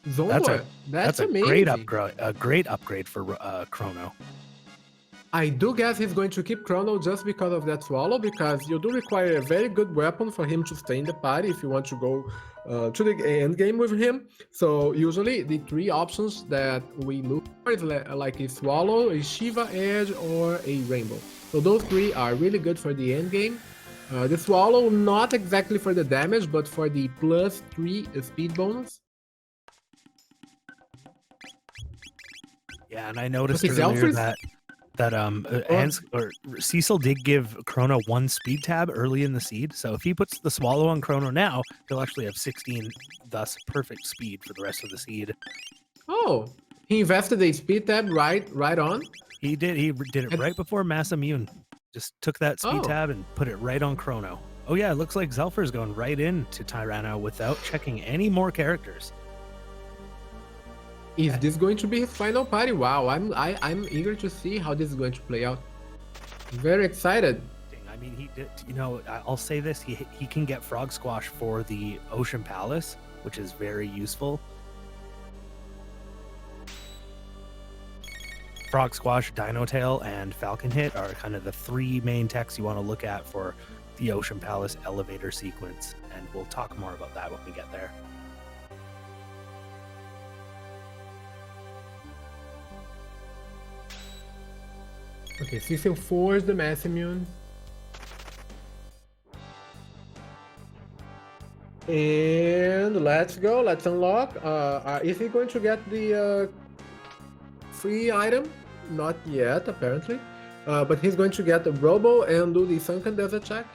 Zomor. That's amazing. A great upgrade for Chrono. I do guess he's going to keep Chrono just because of that swallow, because you do require a very good weapon for him to stay in the party if you want to go to the end game with him. So usually the 3 options that we look for is like a swallow, a Shiva Edge, or a Rainbow. So those 3 are really good for the end game. The swallow not exactly for the damage, but for the +3 speed bonus. Yeah, and I noticed earlier that Cecil did give Chrono 1 speed tab early in the seed. So if he puts the swallow on Chrono now, he'll actually have 16, thus perfect speed for the rest of the seed. Oh, he invested a speed tab right on? He did. He did it right before Mass Immune. Just took that speed tab and put it right on Chrono. Oh yeah, it looks like Xelpher's going right into Tyranno without checking any more characters. Is this going to be his final party? Wow, I'm eager to see how this is going to play out. Very excited. I mean, he did. You know, I'll say this: he can get Frog Squash for the Ocean Palace, which is very useful. Frog Squash, Dino Tail, and Falcon Hit are kind of the 3 main techs you want to look at for the Ocean Palace elevator sequence, and we'll talk more about that when we get there. Okay, Cecil forged the Mass Immune. And let's go, let's unlock. Is he going to get the free item? Not yet, apparently. But he's going to get the Robo and do the Sunken Desert check.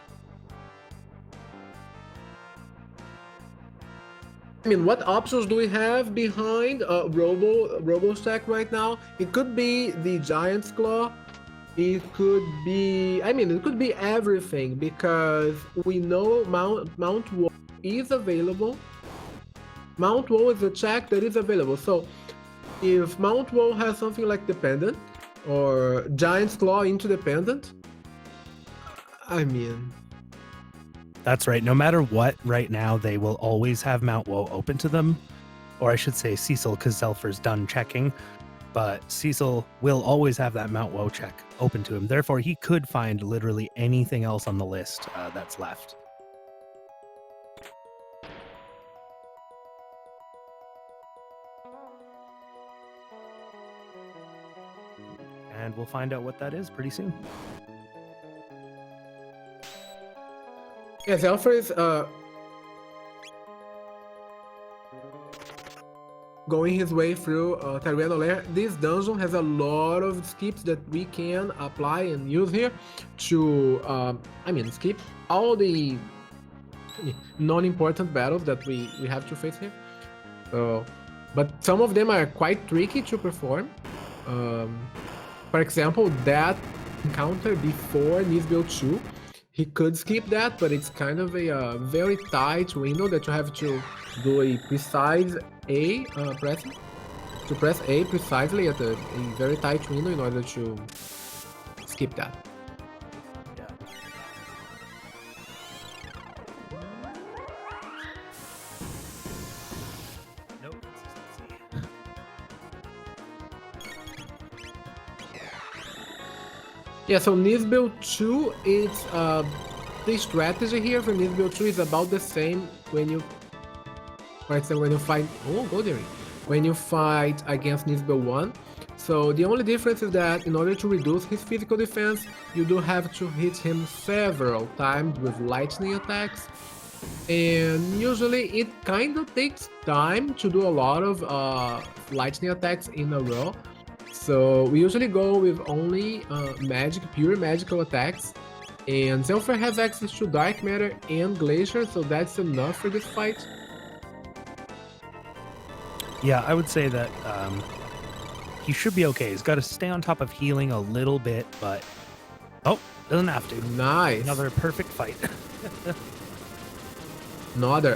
I mean, what options do we have behind Robo stack right now? It could be the Giant's Claw. It could be, I mean, it could be everything, because we know Mount Woe is available. Mount Woe is a check that is available. So if Mount Woe has something like Dependent or Giant's Claw into Dependent, I mean... That's right. No matter what, right now, they will always have Mount Woe open to them. Or I should say Cecil, because Xelpher's done checking. But Cecil will always have that Mount Woe check open to him. Therefore, he could find literally anything else on the list that's left. and we'll find out what that is pretty soon. Yeah, Xelpher is going his way through Tyrano Lair. This dungeon has a lot of skips that we can apply and use here to, skip all the non-important battles that we have to face here. But some of them are quite tricky to perform. For example, that encounter before Nisbel 2, he could skip that, but it's kind of a very tight window that you have to do a precise A pressing. To press A precisely at a very tight window in order to skip that. Yeah, so Nisbel 2, it's the strategy here for Nisbel 2 is about the same when you, for example, when you fight, when you fight against Nisbel 1. So the only difference is that in order to reduce his physical defense, you do have to hit him several times with lightning attacks. And usually it kind of takes time to do a lot of lightning attacks in a row. So we usually go with only pure magical attacks, and Xelpher has access to Dark Matter and Glacier, so that's enough for this fight. Yeah, I would say that he should be okay. He's got to stay on top of healing a little bit, but doesn't have to. Nice. Another perfect fight.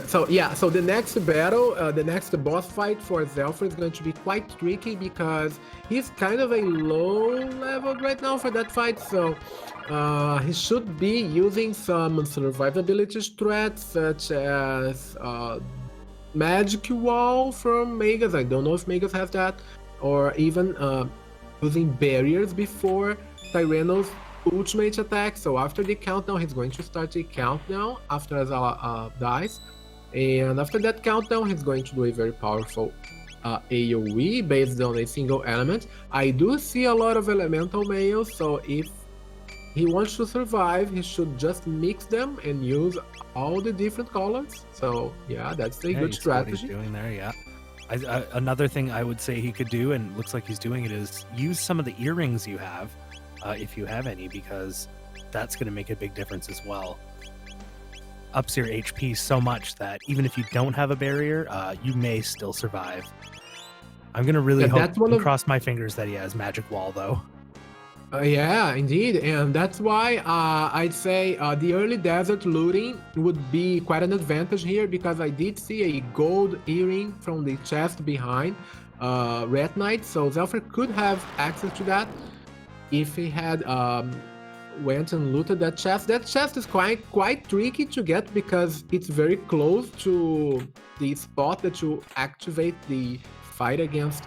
So yeah, so the next battle, the next boss fight for Xelpher is going to be quite tricky because he's kind of a low level right now for that fight, so he should be using some survivability strats such as Magic Wall from Magus. I don't know if Magus has that, or even using barriers before Tyrano's ultimate attack. So after the countdown, he's going to start a countdown after Azala dies, and after that countdown, he's going to do a very powerful AoE based on a single element. I do see a lot of elemental mails, so if he wants to survive, he should just mix them and use all the different colors. So yeah, that's a good strategy. What he's doing there, yeah. Another thing I would say he could do, and looks like he's doing it, is use some of the earrings you have. If you have any, because that's going to make a big difference as well. Ups your HP so much that even if you don't have a barrier, you may still survive. I'm going to really hope and cross my fingers that he has Magic Wall, though. Yeah, indeed, and that's why I'd say the early desert looting would be quite an advantage here, because I did see a gold earring from the chest behind Red Knight, so Xelpher could have access to that if he had went and looted that chest. That chest is quite tricky to get because it's very close to the spot that you activate the fight against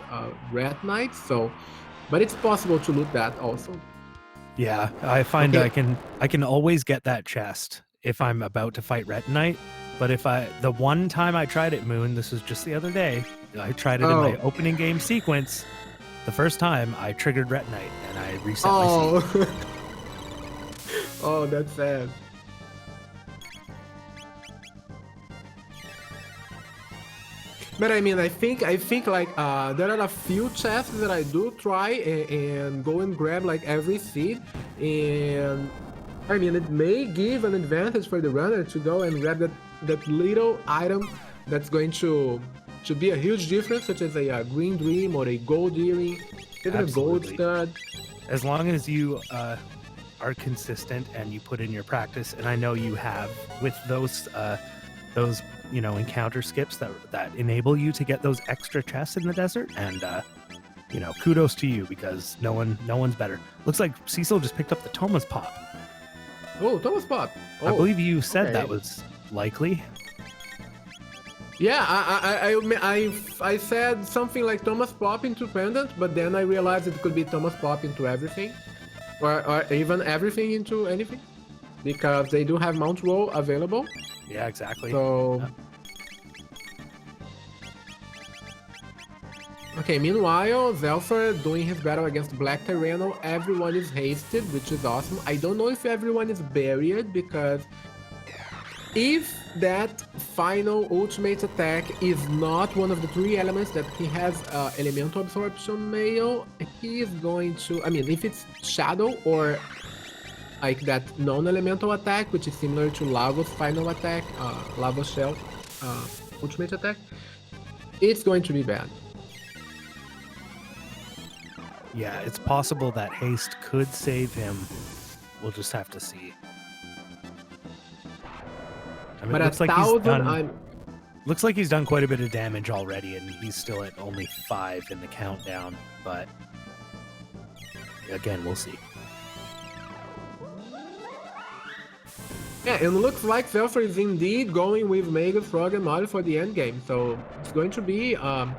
Red Knight. So, but it's possible to loot that also. Yeah, I find I can always get that chest if I'm about to fight Red Knight. But if the one time I tried it, Moon, this was just the other day, I tried it in my opening game sequence. The first time I triggered Ret Knight and I reset my seat. Oh, that's sad. But I mean, I think like there are a few chests that I do try and go and grab like every seed, and I mean it may give an advantage for the runner to go and grab that little item that's going to be a huge difference, such as a green dream or a gold earring, even a gold stud. As long as you are consistent and you put in your practice, and I know you have with those encounter skips that enable you to get those extra chests in the desert, and kudos to you, because no one's better. Looks like Cecil just picked up the Thomas Pop. Oh, Thomas Pop. I believe you said that was likely. Yeah, I said something like Thomas Pop into Pendant, but then I realized it could be Thomas Pop into everything, or even everything into anything, because they do have Mount Roll available. Yeah, exactly. So Okay, meanwhile, Xelpher doing his battle against Black Tyranno. Everyone is hasted, which is awesome. I don't know if everyone is buried, because if that final ultimate attack is not one of the 3 elements that he has elemental absorption mail, he is going to... I mean, if it's Shadow or like that non-elemental attack, which is similar to Lava's final attack, Lava Shell ultimate attack, it's going to be bad. Yeah, it's possible that haste could save him. We'll just have to see. I mean, But it looks at like he's 1,000, done. Looks like he's done quite a bit of damage already, and he's still at only 5 in the countdown. But again, we'll see. Yeah, it looks like Xelpher is indeed going with Mega, Frog, and Mario for the end game. So it's going to be an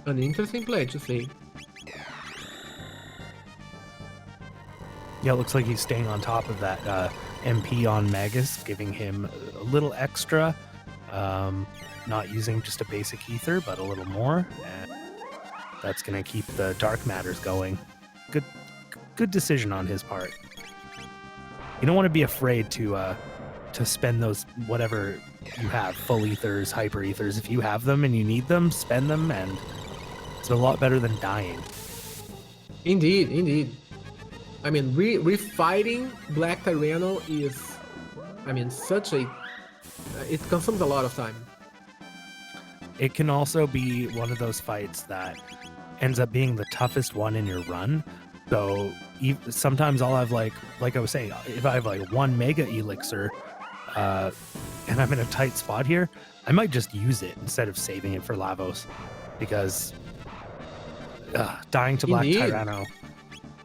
interesting play to see. Yeah, it looks like he's staying on top of that MP on Magus, giving him a little extra. Not using just a basic ether, but a little more. And that's going to keep the dark matters going. Good decision on his part. You don't want to be afraid to spend those, whatever you have, full ethers, hyper ethers. If you have them and you need them, spend them, and it's a lot better than dying. Indeed, indeed. I mean, refighting Black Tyranno is, I mean, such a... it consumes a lot of time. It can also be one of those fights that ends up being the toughest one in your run. So sometimes I'll have like I was saying, if I have like 1 Mega Elixir and I'm in a tight spot here, I might just use it instead of saving it for Lavos, because dying to Black Tyranno,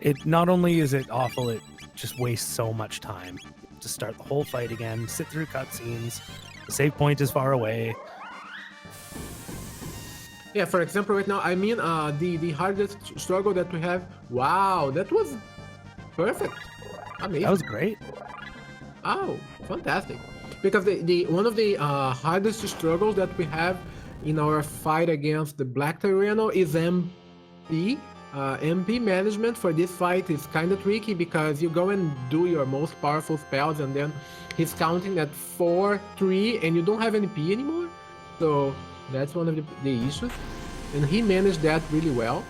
it not only is it awful, it just wastes so much time to start the whole fight again, sit through cutscenes, the save point is far away. Yeah, for example, right now, I mean, the hardest struggle that we have. Wow, that was perfect. Amazing. That was great. Oh, fantastic. Because the one of the hardest struggles that we have in our fight against the Black Tyranno is MP. MP management for this fight is kind of tricky, because you go and do your most powerful spells and then he's counting at 4, 3, and you don't have any P anymore. So that's one of the issues, and he managed that really well.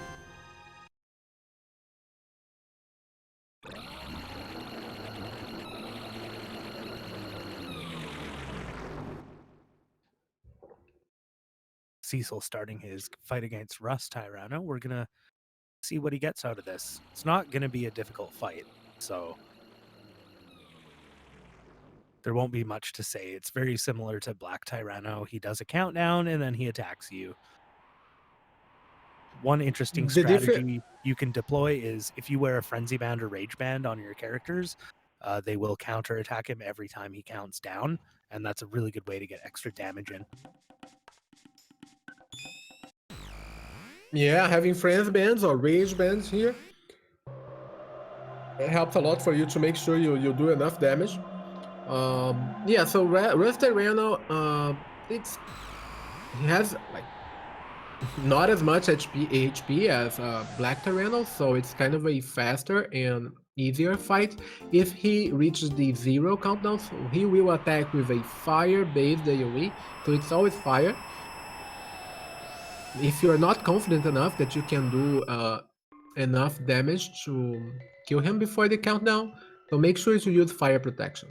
Cecil starting his fight against Rust Tyranno. We're going to see what he gets out of this. It's not going to be a difficult fight, so there won't be much to say. It's very similar to Black Tyranno. He does a countdown and then he attacks you. One interesting strategy you can deploy is if you wear a Frenzy Band or Rage Band on your characters, they will counter attack him every time he counts down, and that's a really good way to get extra damage in. Yeah, having Frenzy Bands or Rage Bands here, it helps a lot for you to make sure you do enough damage. Yeah, so Rust Tyranno, he has like not as much HP as Black Tyranno, so it's kind of a faster and easier fight. If he reaches the 0 countdown, so he will attack with a fire-based AoE, so it's always fire. If you're not confident enough that you can do enough damage to kill him before the countdown, so make sure to use fire protection.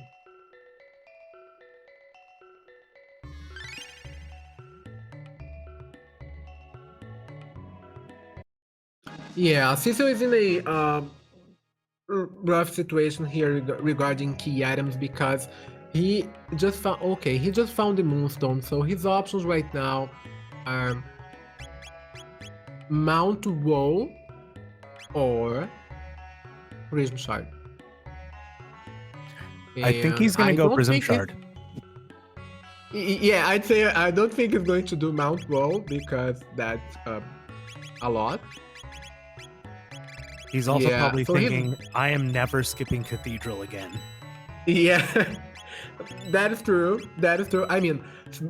Yeah, Cecil is in a rough situation here regarding key items, because he just found the Moonstone, so his options right now are Mount Woe or Prism Shard. I think he's going to go Prism Shard. Yeah, I'd say I don't think he's going to do Mount Woe, because that's a lot. He's also probably thinking, I am never skipping Cathedral again. Yeah, That is true. That is true. I mean,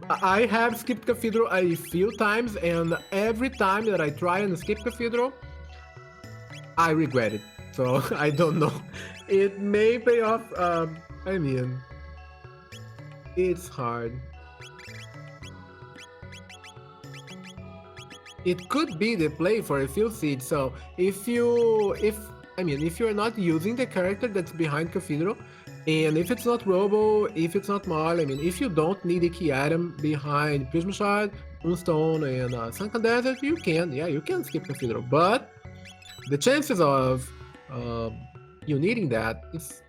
I have skipped Cathedral a few times, and every time that I try and skip Cathedral, I regret it. So I don't know. It may pay off. I mean, it's hard. It could be the play for a few seeds. So if you're not using the character that's behind Cathedral, and if it's not Robo, if it's not Marl, I mean, if you don't need a key item behind Prism Shard, Moonstone, and Sunken Desert, you can skip Cathedral. But the chances of you needing that is,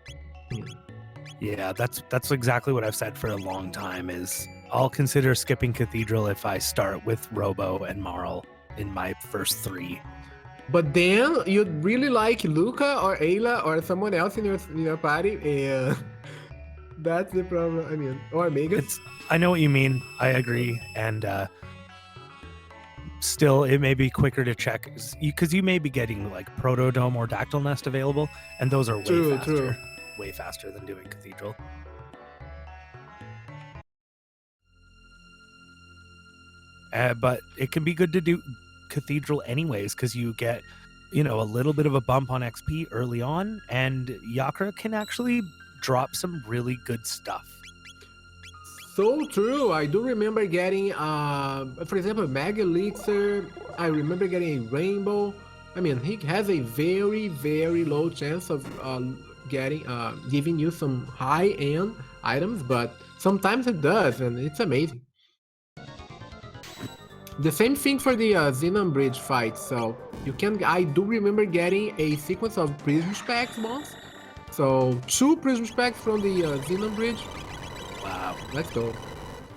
Yeah, that's exactly what I've said for a long time is I'll consider skipping Cathedral if I start with Robo and Marl in my first 3. But then you'd really like Luca or Ayla or someone else in your party, and that's the problem. I mean, or Megas. I know what you mean. I agree, and still, it may be quicker to check because you may be getting like Protodome or Dactyl Nest available, and those are way faster than doing Cathedral. But it can be good to do Cathedral anyways because you get, a little bit of a bump on XP early on, and Yakra can actually drop some really good stuff. So true. I do remember getting, for example, Mega Elixir. I remember getting a Rainbow. I mean, he has a very, very low chance of giving you some high-end items, but sometimes it does, and it's amazing. The same thing for the Xenon Bridge fight. So I do remember getting a sequence of Prism Specs once. So 2 Prism Specs from the Xenon Bridge. Wow, let's go.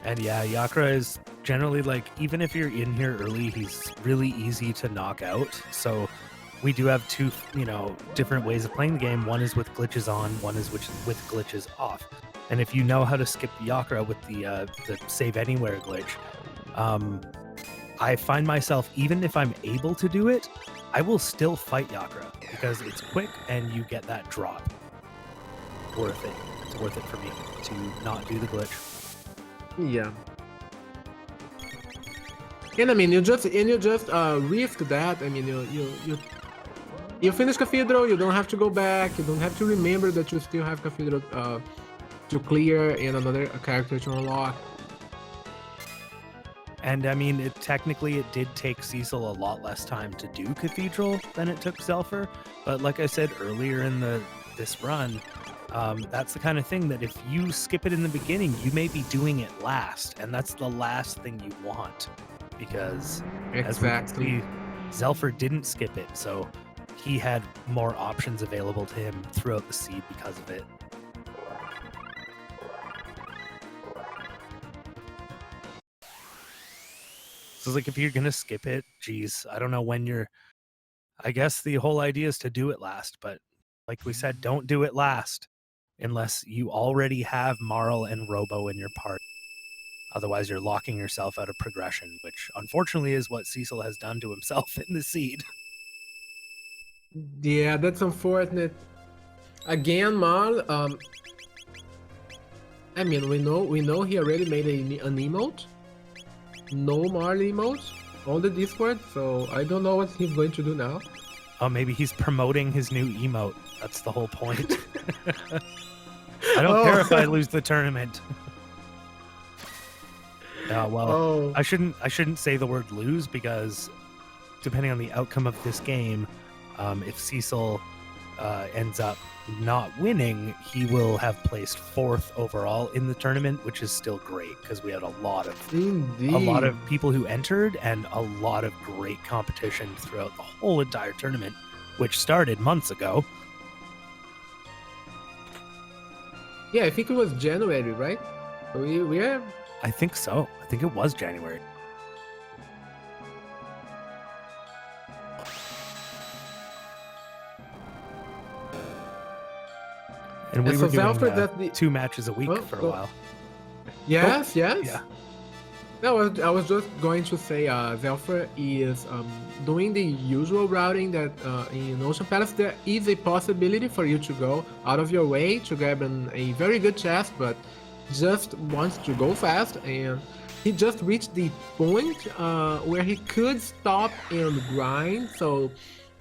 And yeah, Yakra is generally like, even if you're in here early, he's really easy to knock out. So we do have 2, different ways of playing the game. One is with glitches on, one is with glitches off. And if you know how to skip Yakra with the save anywhere glitch, I find myself, even if I'm able to do it, I will still fight Yakra because it's quick and you get that drop. Worth it. It's worth it for me to not do the glitch. Yeah. And I mean, you just risk that. I mean, you finish Cathedral, you don't have to go back, you don't have to remember that you still have Cathedral to clear and another character to unlock. And I mean, technically it did take Cecil a lot less time to do Cathedral than it took Xelpher, but like I said earlier in this run, that's the kind of thing that if you skip it in the beginning, you may be doing it last, and that's the last thing you want, because as we can see, Xelpher didn't skip it, so he had more options available to him throughout the seed because of it. So like, if you're gonna skip it, geez, I don't know when I guess the whole idea is to do it last, but like we said, don't do it last unless you already have Marl and Robo in your party. Otherwise, you're locking yourself out of progression, which unfortunately is what Cecil has done to himself in the seed. Yeah, that's unfortunate. Again, Marl. I mean, we know he already made an emote. No Marl emote on the Discord, so I don't know what he's going to do now. Oh, maybe he's promoting his new emote. That's the whole point. I don't care if I lose the tournament. I shouldn't say the word lose, because depending on the outcome of this game, if Cecil ends up not winning, he will have placed 4th overall in the tournament, which is still great because we had a lot of people who entered and a lot of great competition throughout the whole entire tournament, which started months ago. Yeah, I think it was January, right? We are. I think so. I think it was January. And we were doing 2 matches a week for a while. Yes. Yeah. No, I was just going to say Xelpher is doing the usual routing that in Ocean Palace there is a possibility for you to go out of your way to grab a very good chest, but just wants to go fast, and he just reached the point where he could stop and grind. So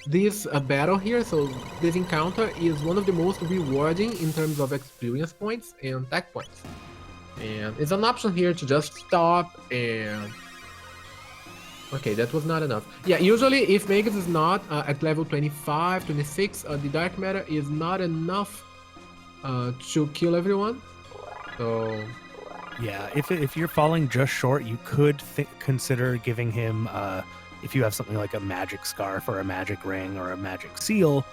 this battle here, so this encounter is one of the most rewarding in terms of experience points and tech points. And it's an option here to just stop and... Okay, that was not enough. Yeah, usually if Magus is not at level 25, 26, the Dark Matter is not enough to kill everyone. So... Yeah, if you're falling just short, you could consider giving him, if you have something like a magic scarf or a magic ring or a magic seal,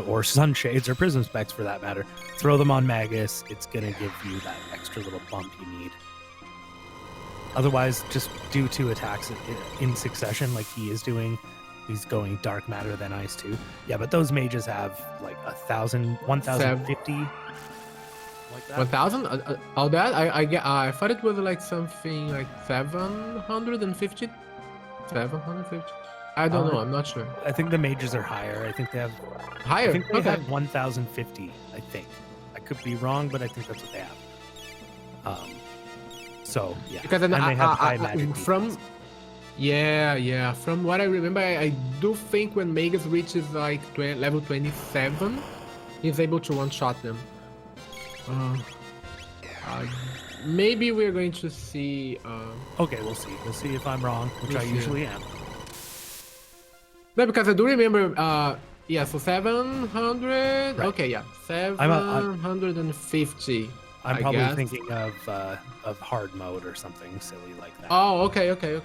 or sunshades or prism specs for that matter, throw them on Magus. It's gonna give you that extra little bump you need. Otherwise, just do 2 attacks in succession like he is doing. He's going Dark Matter then Ice too. Yeah, but those mages have like 1,000, 1,050. Like that. 1,000? All that? I thought it was like something like 750? 750? I don't know, I'm not sure. I think the mages are higher. I think they have... Higher? I think they Okay. have 1,050, I think. I could be wrong, but I think that's what they have. So, yeah. Because and they have high magic from... defense. Yeah. From what I remember, I do think when Magus reaches like level 27, he's able to one-shot them. Maybe we're going to see... Okay, we'll see. We'll see if I'm wrong, which I usually am. No, because I do remember, yeah, so 700... Right. Okay, yeah, 750, I'm I probably guess. thinking of hard mode or something silly like that. Oh, okay. Yeah,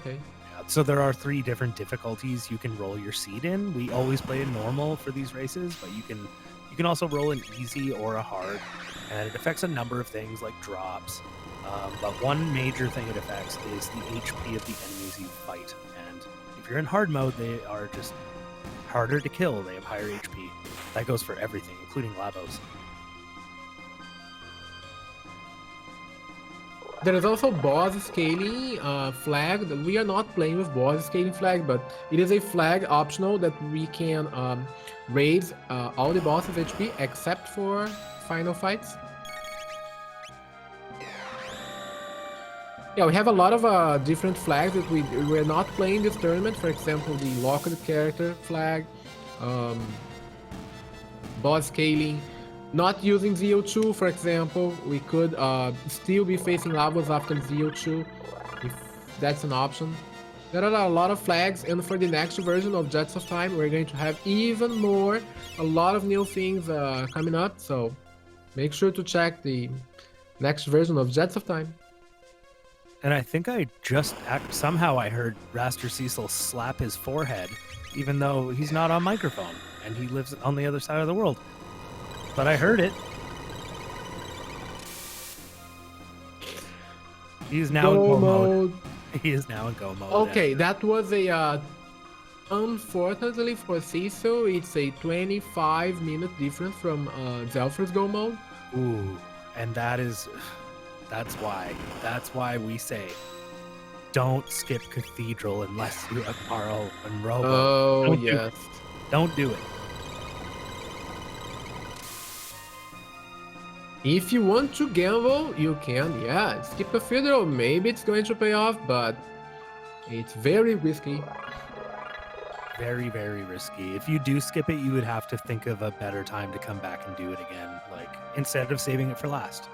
so there are 3 different difficulties you can roll your seed in. We always play in normal for these races, but you can also roll an easy or a hard, and it affects a number of things like drops. But one major thing it affects is the HP of the enemies you fight. And if you're in hard mode, they are just harder to kill. They have higher HP. That goes for everything, including Lavos. There is also boss scaling flag. We are not playing with boss scaling flag, but it is a flag optional that we can raise all the bosses' HP except for final fights. Yeah, we have a lot of different flags that we're not playing this tournament. For example, the locked character flag, boss scaling, not using ZO2, for example. We could still be facing Lavos after ZO2, if that's an option. There are a lot of flags, and for the next version of Jets of Time, we're going to have even more, a lot of new things coming up, so make sure to check the next version of Jets of Time. And I think somehow I heard Raster Cecil slap his forehead, even though he's not on microphone and he lives on the other side of the world. But I heard it. He is now in go mode. He is now in go mode. Okay, that was a unfortunately for Cecil, it's a 25-minute difference from Xelpher's go mode. Ooh, and that's why we say don't skip Cathedral unless you have Paro and Robo. Oh, yes. Don't do it. If you want to gamble, you can, yeah. Skip Cathedral, maybe it's going to pay off, but it's very risky. Very, very risky. If you do skip it, you would have to think of a better time to come back and do it again, like instead of saving it for last.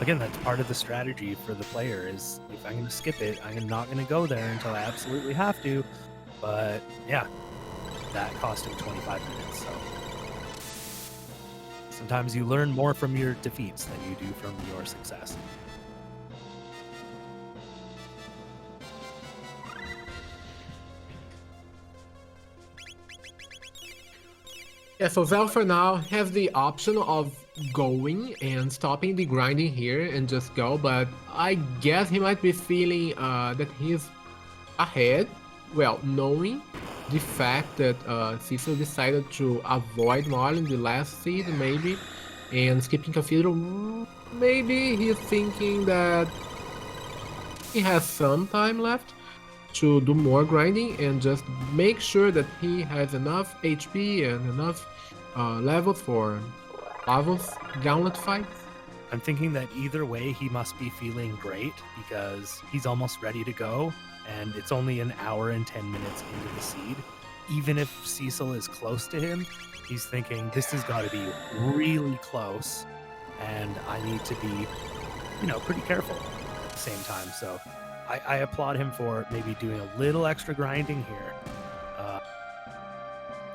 Again, that's part of the strategy for the player is if I'm going to skip it, I'm not going to go there until I absolutely have to. But yeah, that cost him 25 minutes. So sometimes you learn more from your defeats than you do from your success. Yeah, so Xelpher now has the option of going and stopping the grinding here and just go, but I guess he might be feeling that he's ahead, well, knowing the fact that Cecil decided to avoid Marlin the last seed, maybe, and skipping Cathedral. Maybe he's thinking that he has some time left to do more grinding and just make sure that he has enough HP and enough levels for Lavos Gauntlet fights. I'm thinking that either way, he must be feeling great because he's almost ready to go, and it's only an hour and 10 minutes into the seed. Even if Cecil is close to him, he's thinking this has got to be really close, and I need to be, pretty careful at the same time. So I applaud him for maybe doing a little extra grinding here.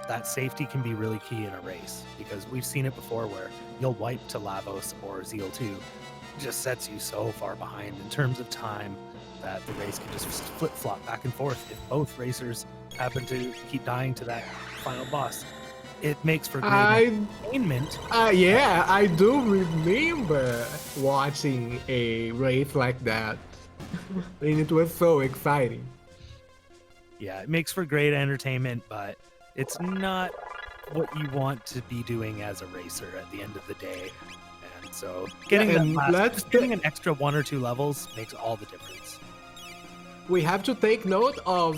That safety can be really key in a race because we've seen it before where you'll wipe to Lavos or Zeal 2. It just sets you so far behind in terms of time that the race can just flip-flop back and forth if both racers happen to keep dying to that final boss. It makes for great entertainment. Yeah, I do remember watching a race like that. And it was so exciting. Yeah, it makes for great entertainment, but it's not what you want to be doing as a racer at the end of the day. And so getting an extra 1 or 2 levels makes all the difference. We have to take note of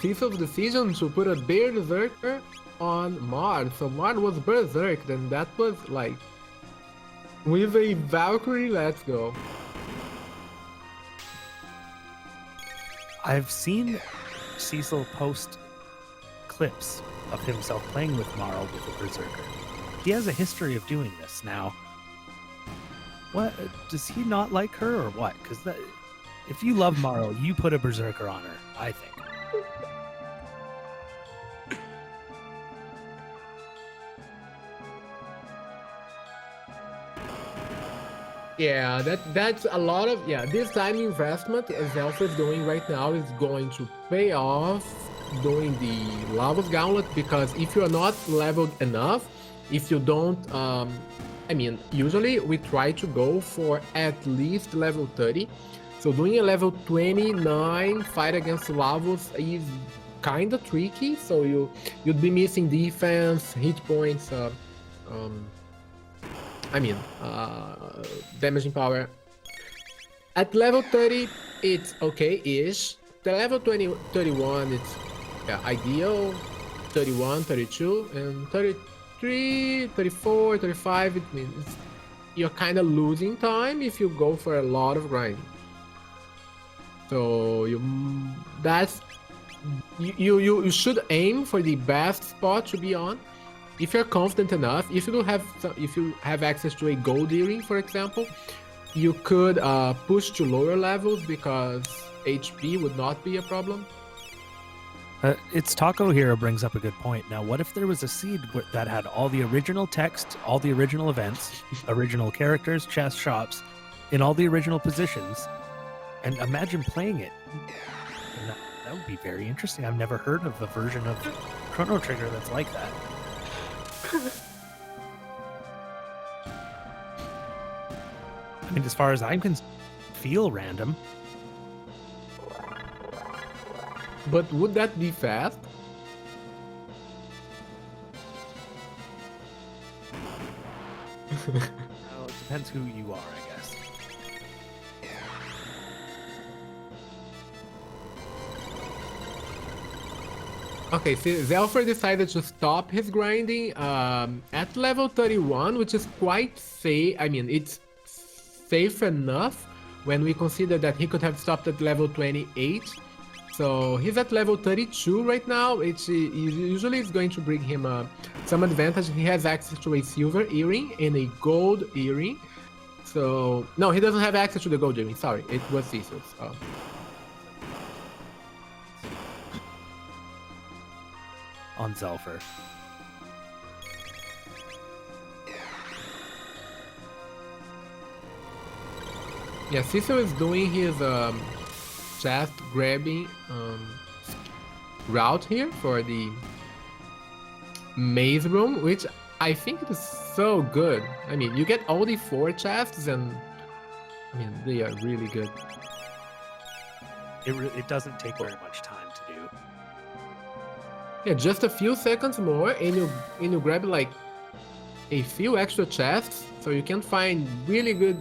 Cecil's decision to put a Bear Berserker on Mard. So Mard was Berserked, and that was like with a Valkyrie, let's go. I've seen Cecil post clips of himself playing with Marl with a Berserker. He has a history of doing this now. What, does he not like her or what? Because if you love Marl, you put a Berserker on her, I think. Yeah, that's a lot of this time investment Xelpher is doing right now is going to pay off doing the Lavos Gauntlet, because if you're not leveled enough, if you don't usually we try to go for at least level 30. So doing a level 29 fight against Lavos is kind of tricky, so you'd be missing defense, hit points, damaging power. At level 30, it's okay-ish. The level 31, it's ideal. 31, 32, and 33, 34, 35, it means you're kind of losing time if you go for a lot of grinding. So you should aim for the best spot to be on. If you're confident enough, if you have access to a gold earring, for example, you could push to lower levels because HP would not be a problem. It's Taco here brings up a good point. Now, what if there was a seed that had all the original text, all the original events, original characters, chests, shops, in all the original positions, and imagine playing it? That would be very interesting. I've never heard of a version of Chrono Trigger that's like that. I mean, as far as I'm concerned, feel random. But would that be fast? Well, it depends who you are, I guess. Okay, so Xelpher decided to stop his grinding at level 31, which is quite safe. I mean, it's safe enough when we consider that he could have stopped at level 28. So he's at level 32 right now, which usually is going to bring him some advantage. He has access to a silver earring and a gold earring. So, no, he doesn't have access to the gold earring, sorry, it was Cecil's. On Xelpher. Yeah, Cecil is doing his chest grabbing route here for the maze room, which I think it is so good. I mean, you get all the 4 chests, and I mean, they are really good. It doesn't take very much time to do. Yeah, just a few seconds more, and you grab like a few extra chests, so you can find really good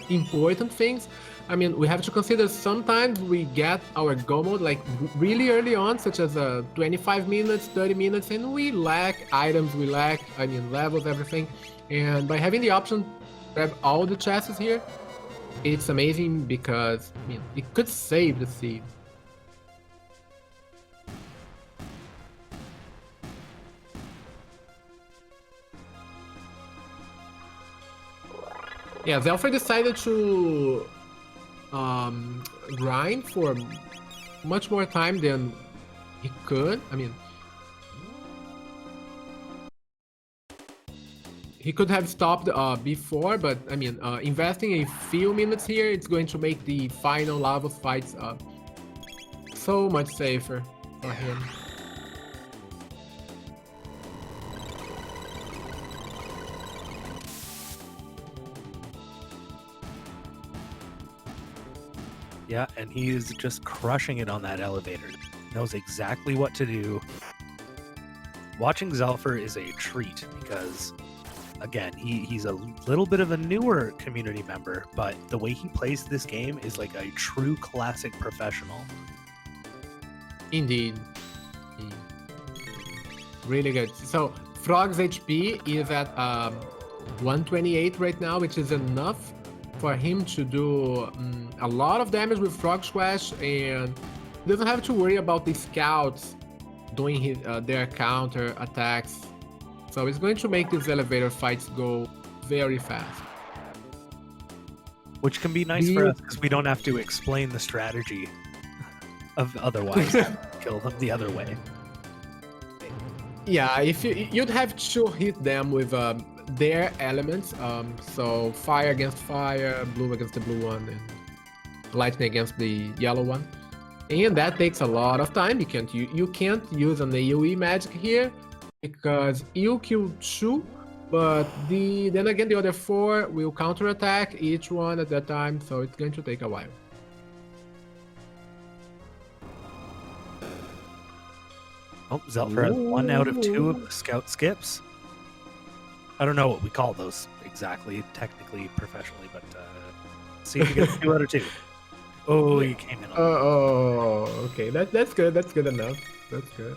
important things. I mean, we have to consider sometimes we get our go mode like really early on, such as 25 minutes, 30 minutes, and we lack items, we lack, I mean, levels, everything. And by having the option to grab all the chests here, it's amazing because, I mean, it could save the seed. Yeah, Xelpher decided to grind for much more time than he could. I mean, he could have stopped before, but I mean, investing a few minutes here, it's going to make the final lava fights so much safer for him. Yeah, and he is just crushing it on that elevator. Knows exactly what to do. Watching Xelpher is a treat because, again, he's a little bit of a newer community member, but the way he plays this game is like a true classic professional. Indeed. Really good. So, Frog's HP is at 128 right now, which is enough for him to do a lot of damage with Frog Splash, and doesn't have to worry about the scouts doing their counter attacks. So it's going to make these elevator fights go very fast. Which can be nice for us because we don't have to explain the strategy of otherwise kill them the other way. Yeah, if you'd have to hit them with their elements, so fire against fire, blue against the blue one, and lightning against the yellow one, and that takes a lot of time. You can't use an AoE magic here because you kill 2, but then again the other 4 will counter attack each one at that time, so it's going to take a while. Oh, Xelpher has 1 out of 2 of the scout skips. I don't know what we call those exactly, technically, professionally, but see if you get 2 out of 2. Oh, you came in. Okay, that's good. That's good enough. That's good.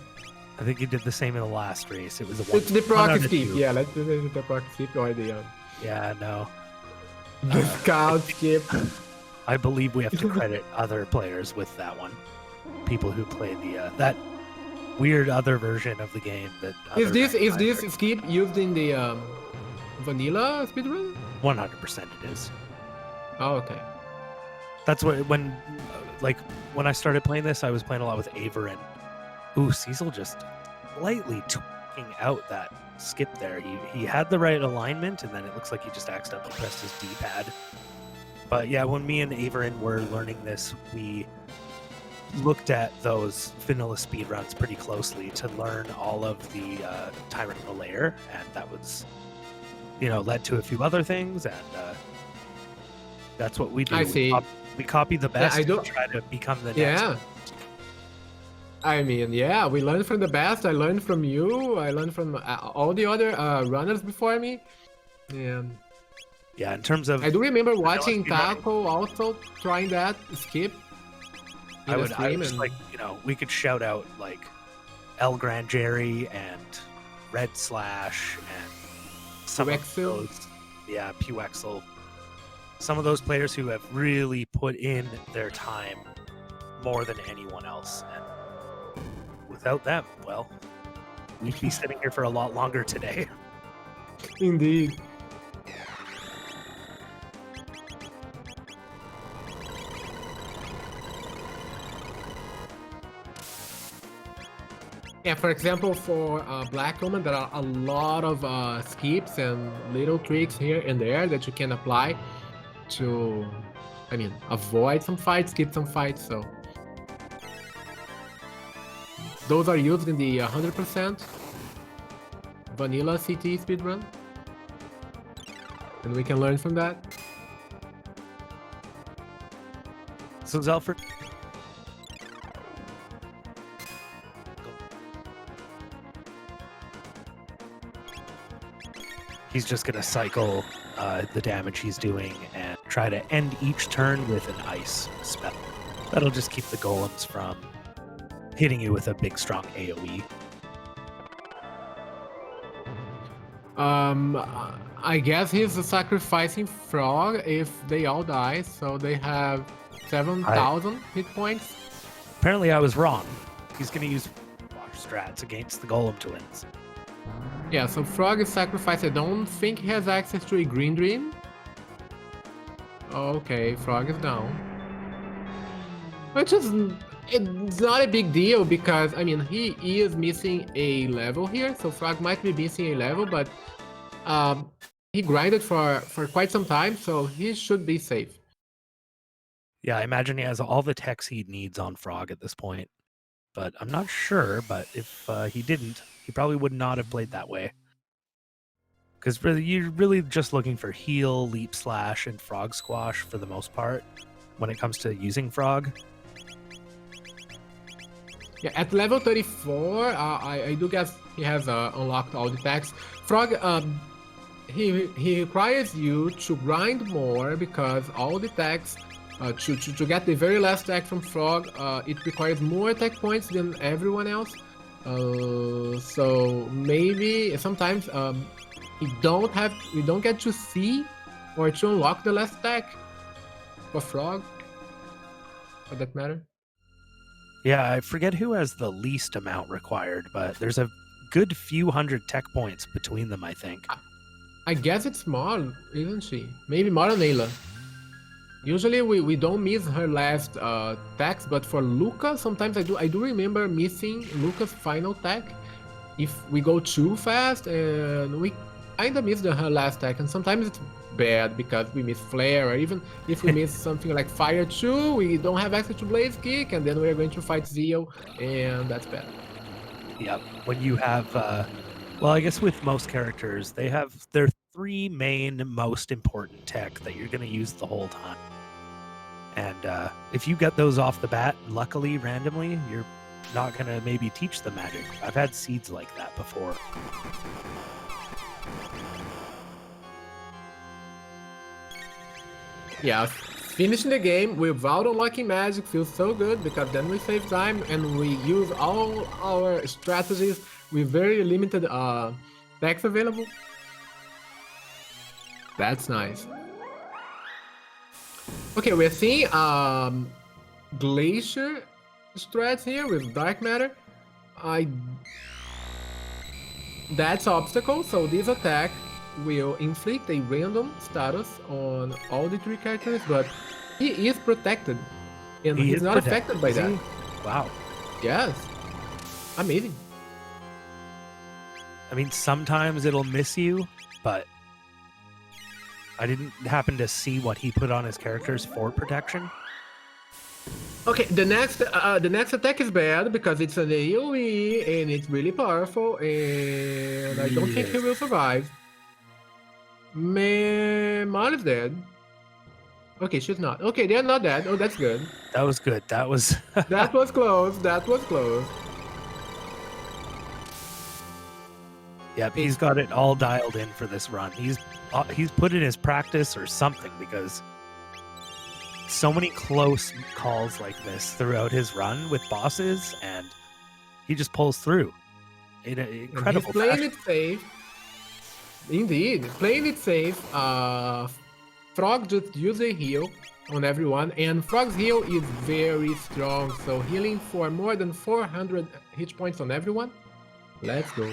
I think you did the same in the last race. It was It's the proc skip. Yeah, let's do the proc skip or the Yeah, no. The scout skip. I believe we have to credit other players with that one. People who play the that weird other version of the game that is this skip used in the vanilla speedrun? 100% it is. Oh, okay. That's what when I started playing this, I was playing a lot with Averin. Ooh, Cecil just slightly tweaking out that skip there. He had the right alignment, and then it looks like he just accidentally pressed his D-pad. But yeah, when me and Averin were learning this, we looked at those vanilla speedruns pretty closely to learn all of the Tyrant Malayer, and that was, led to a few other things, and that's what we do. I see. We copy the best and try to become the next. Yeah. I mean, yeah, we learned from the best. I learned from you. I learned from all the other runners before me. And yeah, in terms of... I do remember watching Taco also trying that skip. I would just we could shout out like El Grand Jerry and Red Slash and some of those, Puexel. Some of those players who have really put in their time more than anyone else. And without them, well, we'd be sitting here for a lot longer today. Indeed. Yeah, for example, for Black Woman, there are a lot of skips and little tricks here and there that you can apply to, avoid some fights, skip some fights, so those are used in the 100% vanilla CT speedrun, and we can learn from that. So Xelpher, he's just gonna cycle the damage he's doing and try to end each turn with an ice spell. That'll just keep the golems from hitting you with a big, strong AoE. I guess he's sacrificing Frog if they all die, so they have 7,000 hit points. Apparently I was wrong. He's going to use water strats against the golem twins. Yeah, so Frog is sacrificed. I don't think he has access to a Green Dream. Okay, Frog is down. Which is... it's not a big deal because, I mean, he is missing a level here, so Frog might be missing a level, but he grinded for quite some time, so he should be safe. Yeah, I imagine he has all the techs he needs on Frog at this point, but I'm not sure, but if he didn't, he probably would not have played that way. Because really, you're really just looking for heal, leap slash, and frog squash for the most part when it comes to using Frog. Yeah, at level 34, I do guess he has unlocked all the attacks. Frog, he requires you to grind more because all the attacks, to get the very last attack from Frog, it requires more attack points than everyone else. So maybe sometimes you don't get to see or to unlock the last attack for Frog, for that matter. Yeah, I forget who has the least amount required, but there's a good few hundred tech points between them, I think. I guess it's Mar, isn't she? Maybe Mar and Ayla. Usually we don't miss her last attacks, but for Luca, sometimes I do remember missing Luca's final attack if we go too fast, and we kinda miss her last attack, and sometimes it's bad because we miss Flare, or even if we miss something like Fire 2, we don't have access to Blaze Kick, and then we're going to fight Zeo, and that's bad. Yep, when you have, well, I guess with most characters, they have their three main most important tech that you're going to use the whole time. And if you get those off the bat, luckily, randomly, you're not going to maybe teach the magic. I've had seeds like that before. Yeah, finishing the game without unlocking magic feels so good because then we save time and we use all our strategies with very limited decks available. That's nice. Okay, we're seeing Glacier strats here with Dark Matter. That's obstacle, so this attack will inflict a random status on all the three characters, but he is protected, and he's not affected by that. Wow. Yes. Amazing. I mean, sometimes it'll miss you, but I didn't happen to see what he put on his characters for protection. Okay, the next attack is bad because it's an AoE and it's really powerful, and I don't think he will survive. Mal is dead. Okay, she's not. Okay, they're not dead. Oh, that's good. That was good. That was... that was close. That was close. Yep, he's got it all dialed in for this run. He's put in his practice or something, because so many close calls like this throughout his run with bosses, and he just pulls through in an incredible He's playing fashion. it safe. Indeed, playing it safe. Frog just uses a heal on everyone, and Frog's heal is very strong, so healing for more than 400 hit points on everyone. Let's go.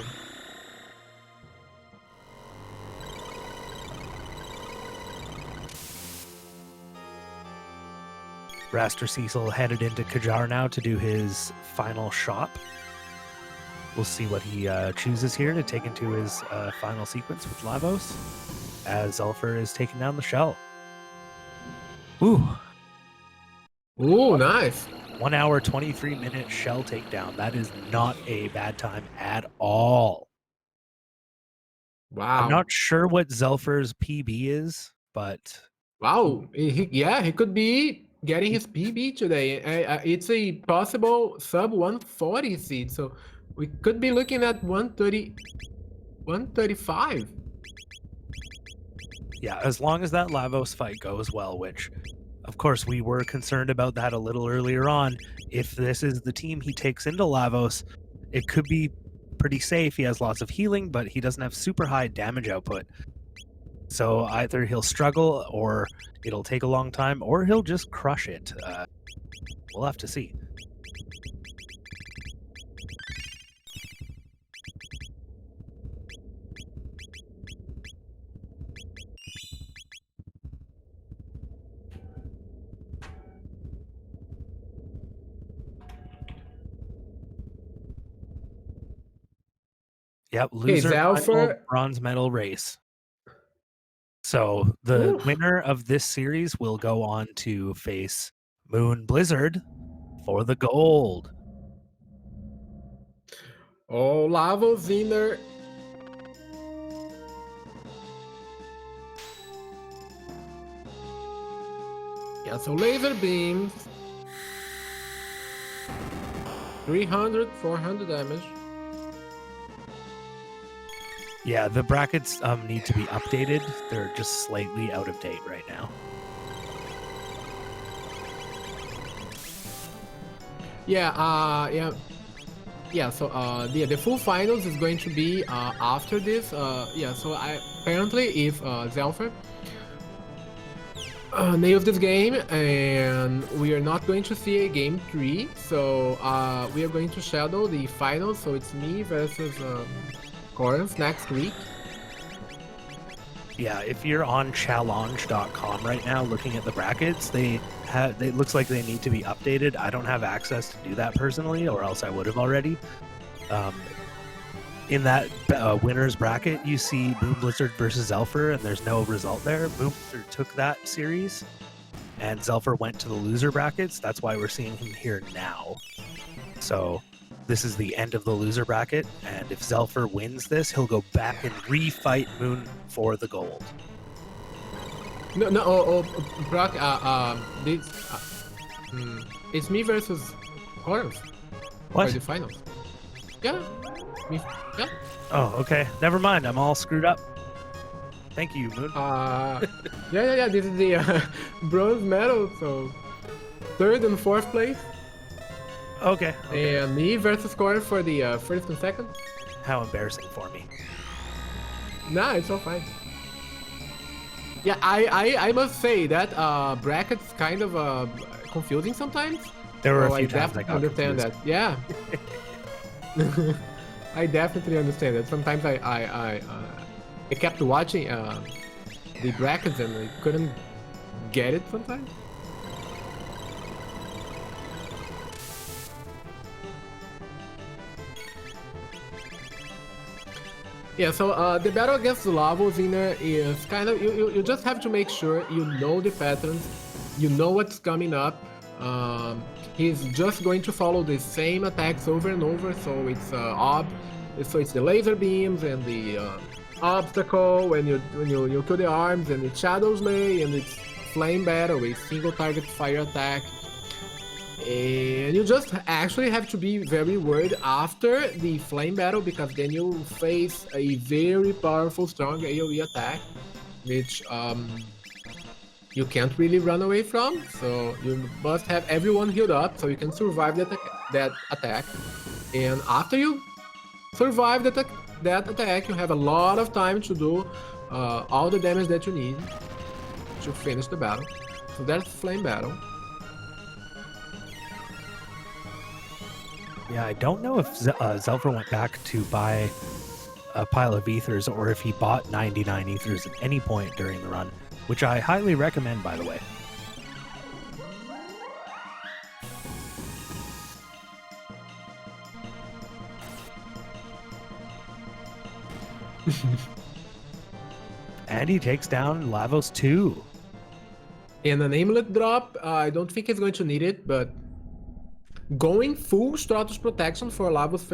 Raster Cecil headed into Kajar now to do his final shop. We'll see what he chooses here to take into his final sequence with Lavos, as Xelpher is taking down the shell. Ooh. Ooh, nice. 1 hour, 23-minute shell takedown. That is not a bad time at all. Wow. I'm not sure what Xelpher's PB is, but... Wow. He could be getting his PB today. It's a possible sub 140 seed, so we could be looking at 135. Yeah, as long as that Lavos fight goes well, which, of course, we were concerned about that a little earlier on. If this is the team he takes into Lavos, it could be pretty safe. He has lots of healing, but he doesn't have super high damage output. So either he'll struggle, or it'll take a long time, or he'll just crush it. We'll have to see. Yep, loser final Xelpher. bronze medal race. So the Oof. winner of this series will go on to face Moon Blizzard for the gold. Oh, Lavos winner. Yeah, so laser beams. 300, 400 damage. Yeah, the brackets need to be updated. They're just slightly out of date right now. Yeah, so the full finals is going to be after this. So apparently if Xelpher nails this game, and we are not going to see a game 3, so we are going to shadow the finals. So it's me versus Corins next week. Yeah, if you're on challenge.com right now looking at the brackets, it looks like they need to be updated. I don't have access to do that personally, or else I would have already. In that winner's bracket, you see Moon Blizzard versus Xelpher, and there's no result there. Moon Blizzard took that series, and Xelpher went to the loser brackets. That's why we're seeing him here now. So this is the end of the loser bracket, and if Xelpher wins this, he'll go back and refight Moon for the gold. Brock, it's me versus Corins What? for the finals. Yeah, me. Yeah. Oh, okay. Never mind. I'm all screwed up. Thank you, Moon. Yeah. This is the bronze medal, so 3rd and 4th place. Okay. And me versus Corins for the 1st and 2nd. How embarrassing for me. Nah, it's all fine. Yeah, I must say that bracket's kind of confusing sometimes. There were a I few times I definitely got understand confused. that. Yeah. I definitely understand that. Sometimes I kept watching the brackets and I couldn't get it sometimes. Yeah, so the battle against the Lavos winner is kind of, you just have to make sure you know the patterns, you know what's coming up. He's just going to follow the same attacks over and over, so it's it's the laser beams and the obstacle when you kill the arms, and it's Shadow's Lay, and it's flame battle, a single target fire attack. And you just actually have to be very worried after the flame battle, because then you face a very powerful, strong AoE attack, which you can't really run away from. So you must have everyone healed up so you can survive that attack. And after you survive that attack, you have a lot of time to do all the damage that you need to finish the battle. So that's flame battle. Yeah, I don't know if Xelpher went back to buy a pile of ethers, or if he bought 99 ethers at any point during the run, which I highly recommend, by the way. And he takes down Lavos 2. And an amulet drop, I don't think he's going to need it, but going full Stratos protection for Lavos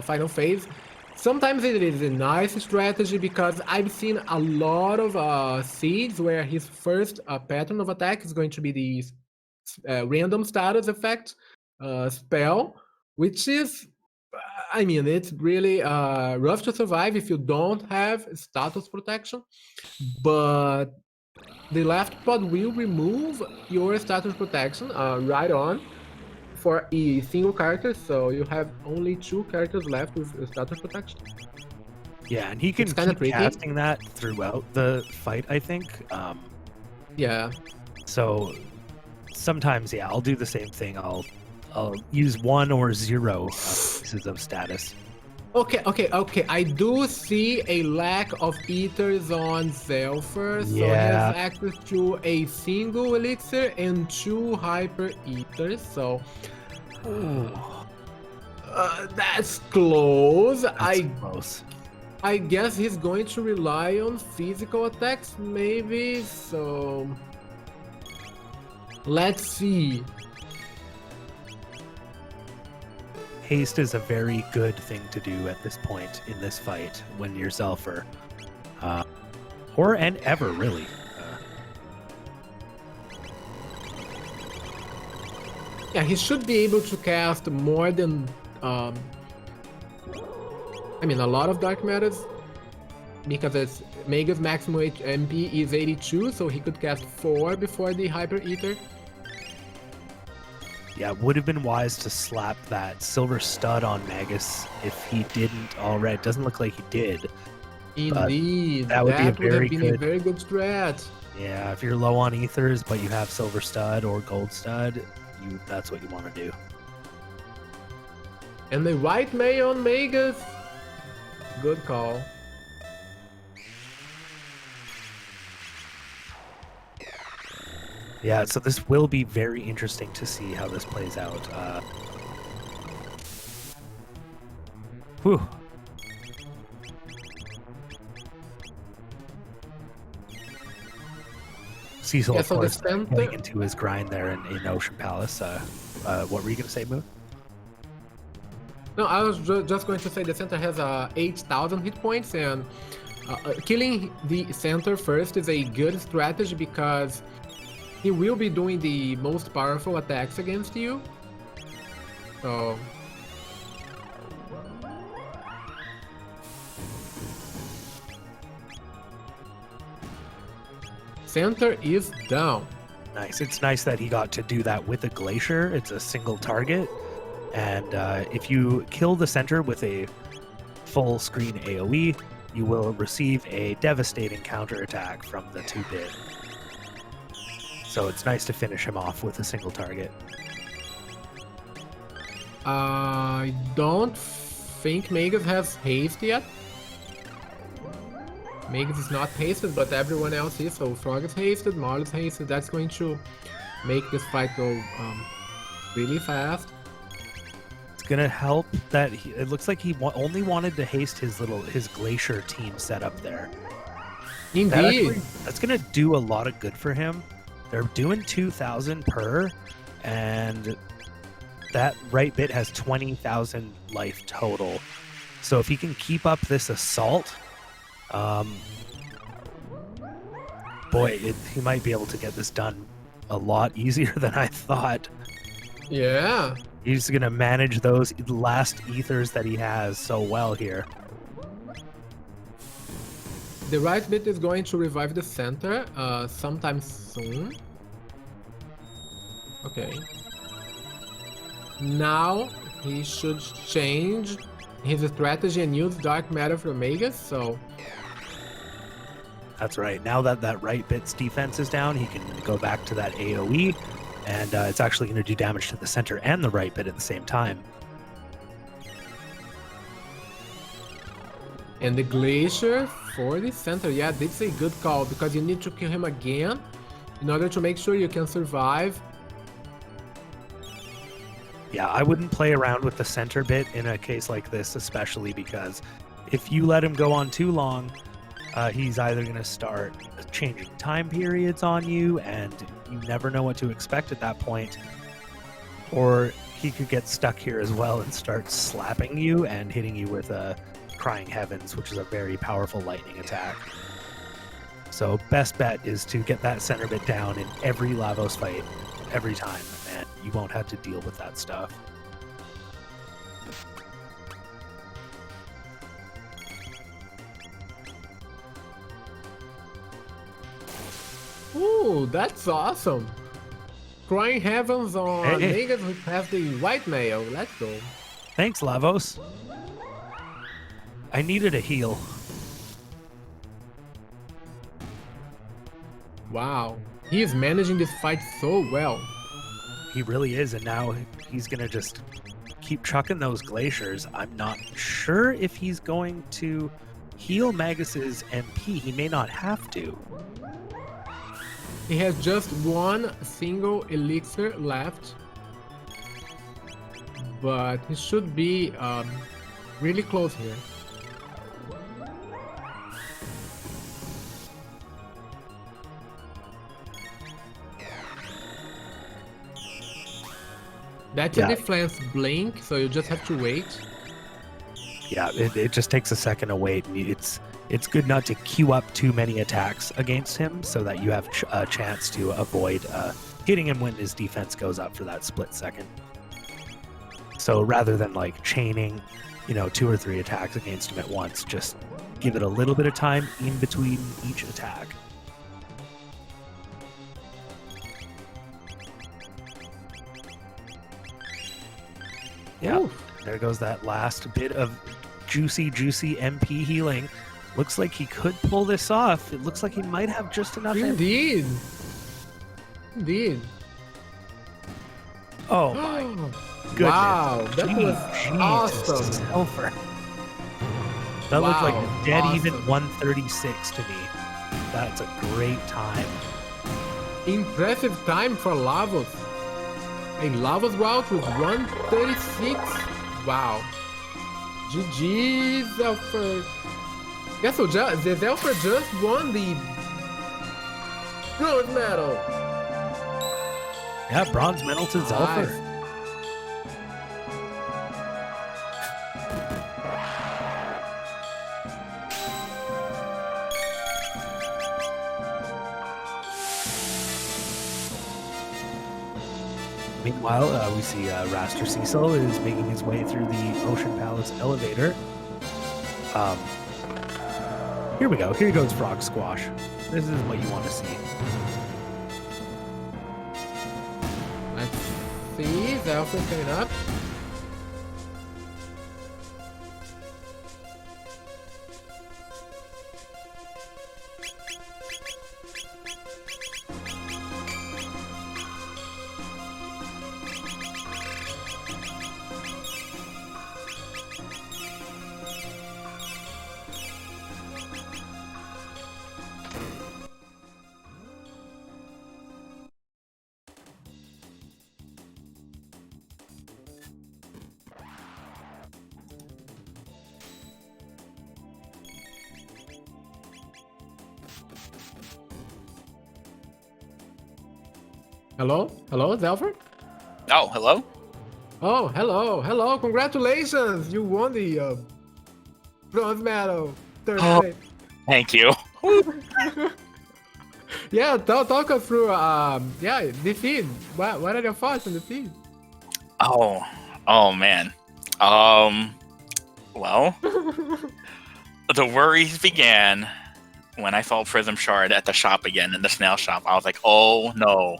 final phase, sometimes it is a nice strategy, because I've seen a lot of seeds where his first pattern of attack is going to be the random status effect spell, which is I mean, it's really rough to survive if you don't have status protection, but the left pod will remove your status protection right on for a single character, so you have only 2 characters left with status protection. Yeah, and he It's can kind of keep tricky. casting that throughout the fight, I think. Yeah. So sometimes, yeah, I'll do the same thing. I'll use 1 or 0 pieces of status. Okay. I do see a lack of ethers on Xelpher, so he Yeah. has access to a single elixir and 2 hyper ethers. So that's close. That's close. I guess he's going to rely on physical attacks, maybe. So let's see. Haste is a very good thing to do at this point in this fight when you're Xelpher. And ever, really. Yeah, he should be able to cast more than I mean, a lot of dark matters, because it's Mega's maximum MP is 82, so he could cast 4 before the hyper ether. Yeah, it would have been wise to slap that silver stud on Magus if he didn't already. It doesn't look like he did. Indeed, that would be a have very been good- a very good strat. Yeah, if you're low on ethers but you have silver stud or gold stud, that's what you want to do. And the white May on Megas. Good call. Yeah, so this will be very interesting to see how this plays out. Whew. Cecil, Yeah, of so the course, center- getting into his grind there in Ocean Palace. What were you going to say, Moon? No, I was just going to say the center has 8,000 hit points, and killing the center first is a good strategy because he will be doing the most powerful attacks against you. So center is down. Nice. It's nice that he got to do that with a glacier. It's a single target. And if you kill the center with a full screen AoE, you will receive a devastating counterattack from the 2-bit. So it's nice to finish him off with a single target. I don't think Magus has haste yet. Magus is not hasted, but everyone else is. So Frog is hasted, Marl is hasted. That's going to make this fight go really fast. Gonna help that it looks like he only wanted to haste his glacier team set up there. Indeed. That's gonna do a lot of good for him. They're doing 2,000 per, and that right bit has 20,000 life total. So if he can keep up this assault, boy, he might be able to get this done a lot easier than I thought. Yeah. He's going to manage those last ethers that he has so well here. The right bit is going to revive the center sometime soon. Okay. Now he should change his strategy and use dark matter for Magus, so... That's right. Now that that right bit's defense is down, he can go back to that AoE, and it's actually going to do damage to the center and the right bit at the same time. And the glacier for the center, yeah, this is a good call because you need to kill him again in order to make sure you can survive. Yeah, I wouldn't play around with the center bit in a case like this, especially because if you let him go on too long, he's either going to start changing time periods on you, and you never know what to expect at that point, or he could get stuck here as well and start slapping you and hitting you with a Crying Heavens, which is a very powerful lightning attack. So best bet is to get that center bit down in every Lavos fight, every time, and you won't have to deal with that stuff. Ooh, that's awesome. Crying Heavens on Hey. niggas who have the white mail. Let's go. Thanks, Lavos. I needed a heal. Wow. He is managing this fight so well. He really is, and now he's gonna just keep chucking those glaciers. I'm not sure if he's going to heal Magus's MP. He may not have to. He has just one single elixir left. But he should be really close here. That's a defense blink, so you just have to wait. Yeah, it just takes a second to wait. And it's good not to queue up too many attacks against him so that you have a chance to avoid hitting him when his defense goes up for that split second. So rather than like chaining, 2 or 3 attacks against him at once, just give it a little bit of time in between each attack. Yeah, oof. There goes that last bit of juicy MP healing. Looks like he could pull this off. It looks like he might have just enough. Indeed. Oh my goodness. Wow, that was awesome. Xelpher. That looked like a dead even 136 to me. That's a great time. Impressive time for Lavos. A Lavos route with 136. Wow. GG, Xelpher. Yeah, so the Xelpher just won the bronze medal. Yeah, bronze medal to Xelpher. Nice. Meanwhile, we see Raster Cecil is making his way through the Ocean Palace elevator. Here we go. Here goes Frog Squash. This is what you want to see. Let's see. Xelpher's coming up. Hello? Hello, Xelpher? Oh, hello? Oh, hello. Congratulations. You won the bronze medal. Third place. Thank you. Yeah, talk us through defeat. What are your thoughts on defeat? Oh man. Well, the worries began when I saw Prism Shard at the shop again, in the snail shop. I was like, oh no.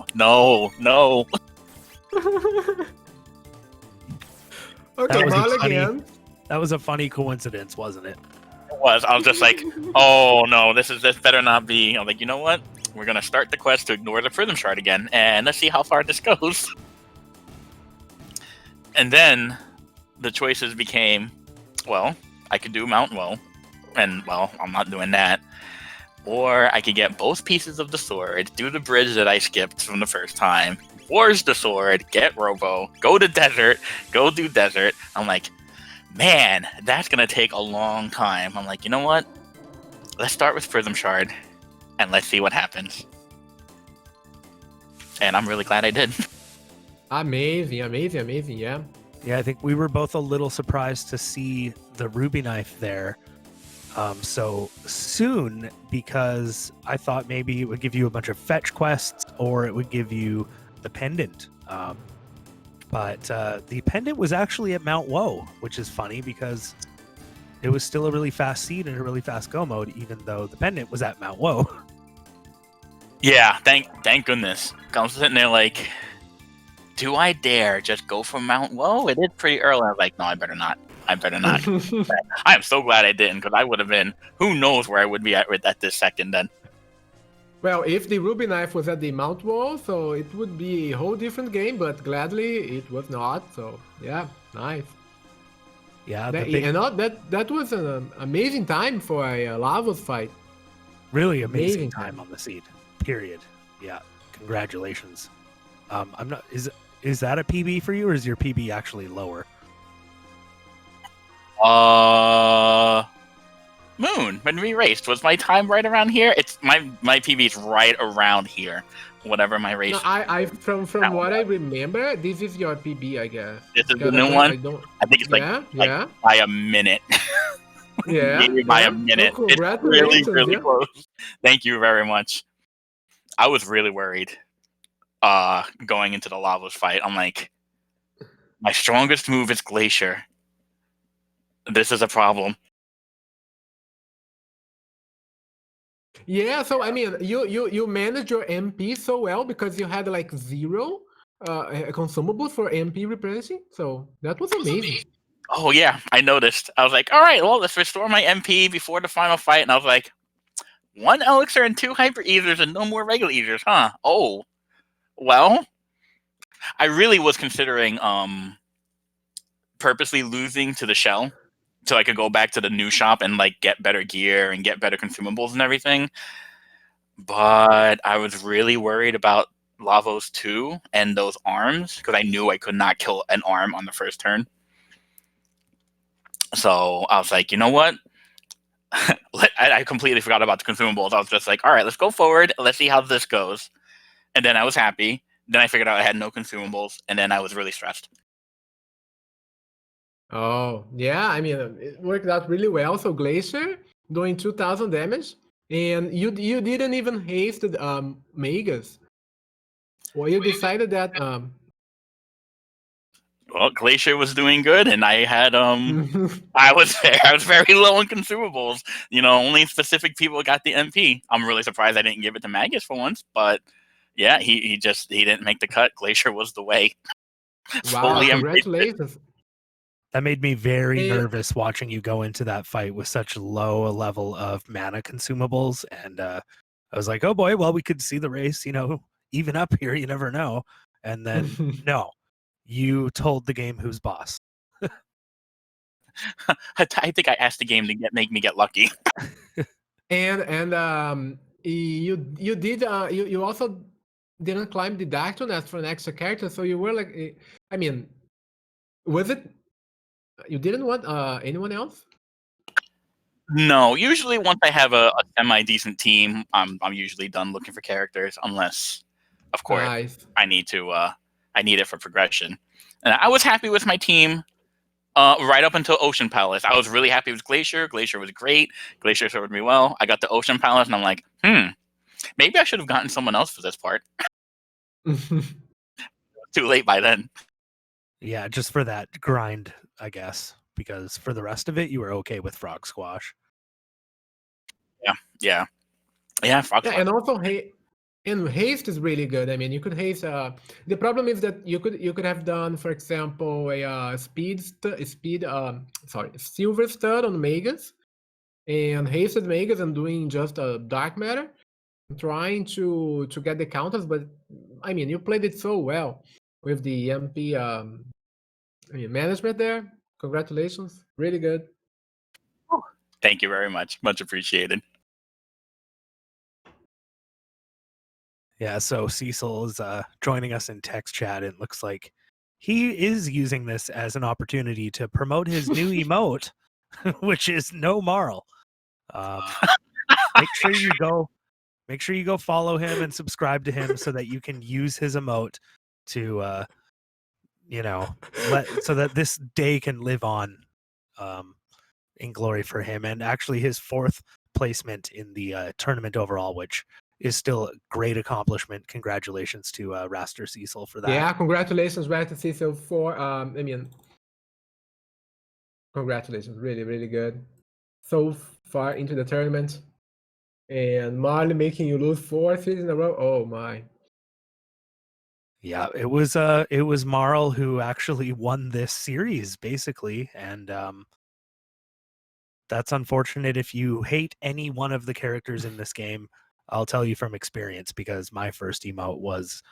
Okay, ball again. That was a funny coincidence, wasn't it? It was. I was just like, oh no, this better not be. I'm like, you know what? We're gonna start the quest to ignore the Prism Shard again, and let's see how far this goes. And then the choices became, well, I could do Mount Woe, and well, I'm not doing that. Or I could get both pieces of the sword, do the bridge that I skipped from the first time, forge the sword, get Robo, go to desert, go do desert. I'm like, man, that's gonna take a long time. I'm like, you know what? Let's start with Prism Shard, and let's see what happens. And I'm really glad I did. Amazing, yeah. Yeah, I think we were both a little surprised to see the Ruby Knife there so soon, because I thought maybe it would give you a bunch of fetch quests or it would give you the pendant. But the pendant was actually at Mount Woe, which is funny because it was still a really fast seed and a really fast go mode, even though the pendant was at Mount Woe. Yeah, thank goodness. I'm sitting there like, do I dare just go for Mount Woe? It is pretty early. I was like, no, I better not. I better not. I am so glad I didn't, because I would have been, who knows where I would be at this second then. Well, if the Ruby knife was at the Mount Wall, so it would be a whole different game, but gladly it was not. So yeah, nice. Yeah, That, and that was an amazing time for a Lavos fight. really amazing time on the seed. Period. Yeah, congratulations. I'm not. Is that a PB for you, or is your PB actually lower? Moon, when we raced, was my time right around here? It's my PB's right around here. Whatever my race. No, from what I remember, this is your PB, I guess. This is the new one. I think it's like by a minute. Yeah, maybe by a minute. Well, it's really close. Thank you very much. I was really worried going into the Lavos fight. I'm like, my strongest move is Glacier. This is a problem. Yeah, so I mean, you managed your MP so well because you had like 0 consumables for MP replenishing. So that was amazing. Oh yeah, I noticed. I was like, all right, well, let's restore my MP before the final fight. And I was like, 1 elixir and 2 hyper ethers and no more regular ethers, huh? Oh, well, I really was considering purposely losing to the shell so I could go back to the new shop and like get better gear and get better consumables and everything. But I was really worried about Lavos 2 and those arms because I knew I could not kill an arm on the first turn. So I was like, you know what? I completely forgot about the consumables. I was just like, all right, let's go forward. Let's see how this goes. And then I was happy. Then I figured out I had no consumables. And then I was really stressed. Oh, yeah. I mean, it worked out really well. So Glacier doing 2,000 damage. And you didn't even haste Megas. Well, you decided that well, Glacier was doing good, and I had I was very low on consumables. You know, only specific people got the MP. I'm really surprised I didn't give it to Magus for once, but yeah, he didn't make the cut. Glacier was the way. Wow, congratulations. That made me very nervous watching you go into that fight with such low a level of mana consumables, and I was like, oh boy, well, we could see the race, you know, even up here, you never know. And then no, you told the game who's boss. I think I asked the game to make me get lucky. And you did you also didn't climb the Dactyl nest for an extra character, so you were like, I mean, was it you didn't want anyone else? No, usually once I have a semi decent team, I'm usually done looking for characters, unless, of course, Nice. I need it for progression. And I was happy with my team right up until Ocean Palace. I was really happy with Glacier. Glacier was great. Glacier served me well. I got to Ocean Palace, and I'm like, maybe I should have gotten someone else for this part. Too late by then. Yeah, just for that grind, I guess, because for the rest of it, you were okay with Frog Squash. Yeah, Frog Squash. And also, and haste is really good. I mean, you could haste. The problem is that you could have done, for example, a silver stud on Magus, and hasted Magus and doing just a dark matter, trying to get the counters. But I mean, you played it so well with the MP management there. Congratulations, really good. Thank you very much. Much appreciated. Yeah, so Cecil is joining us in text chat. It looks like he is using this as an opportunity to promote his new emote, which is no Marl. Make sure you go follow him and subscribe to him so that you can use his emote to so that this day can live on in glory for him, and actually his 4th placement in the tournament overall, which is still a great accomplishment. Congratulations to Raster Cecil for that. Yeah, congratulations, Raster Cecil, for congratulations, really, really good. So far into the tournament. And Marley making you lose 4 series in a row. Oh my. Yeah, it was Marl who actually won this series basically, and that's unfortunate. If you hate any one of the characters in this game, I'll tell you from experience, because my first emote was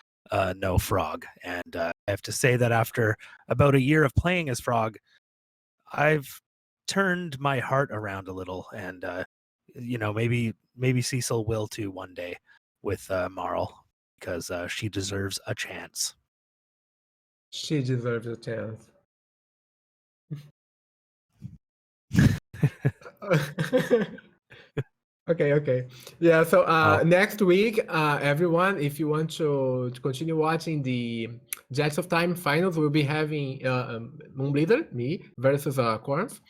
no Frog, and I have to say that after about a year of playing as Frog, I've turned my heart around a little, and maybe Cecil will too one day with Marl, because she deserves a chance. She deserves a chance. Okay. Yeah, so next week, everyone, if you want to continue watching the Jets of Time finals, we'll be having Moonbleeder, me, versus Corns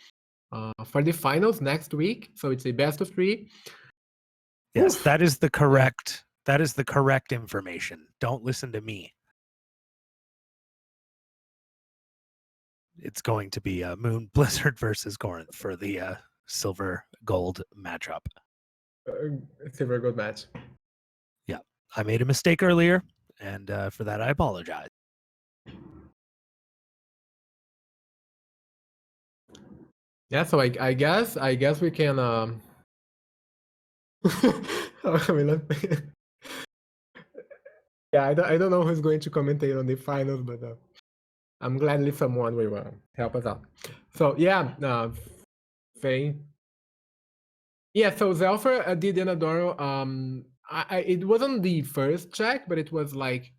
for the finals next week. So it's a best of 3. Yes, Oof. that is the correct information. Don't listen to me. It's going to be Moon Blizzard versus Corinth for the silver gold matchup. It's a very good match. Yeah, I made a mistake earlier, and for that I apologize. Yeah, so I guess we can. I mean, yeah, I don't know who's going to commentate on the finals, but I'm gladly someone will help us out. So yeah, Faye. Yeah, so Xelpher did Inadoro. It wasn't the first check, but it was like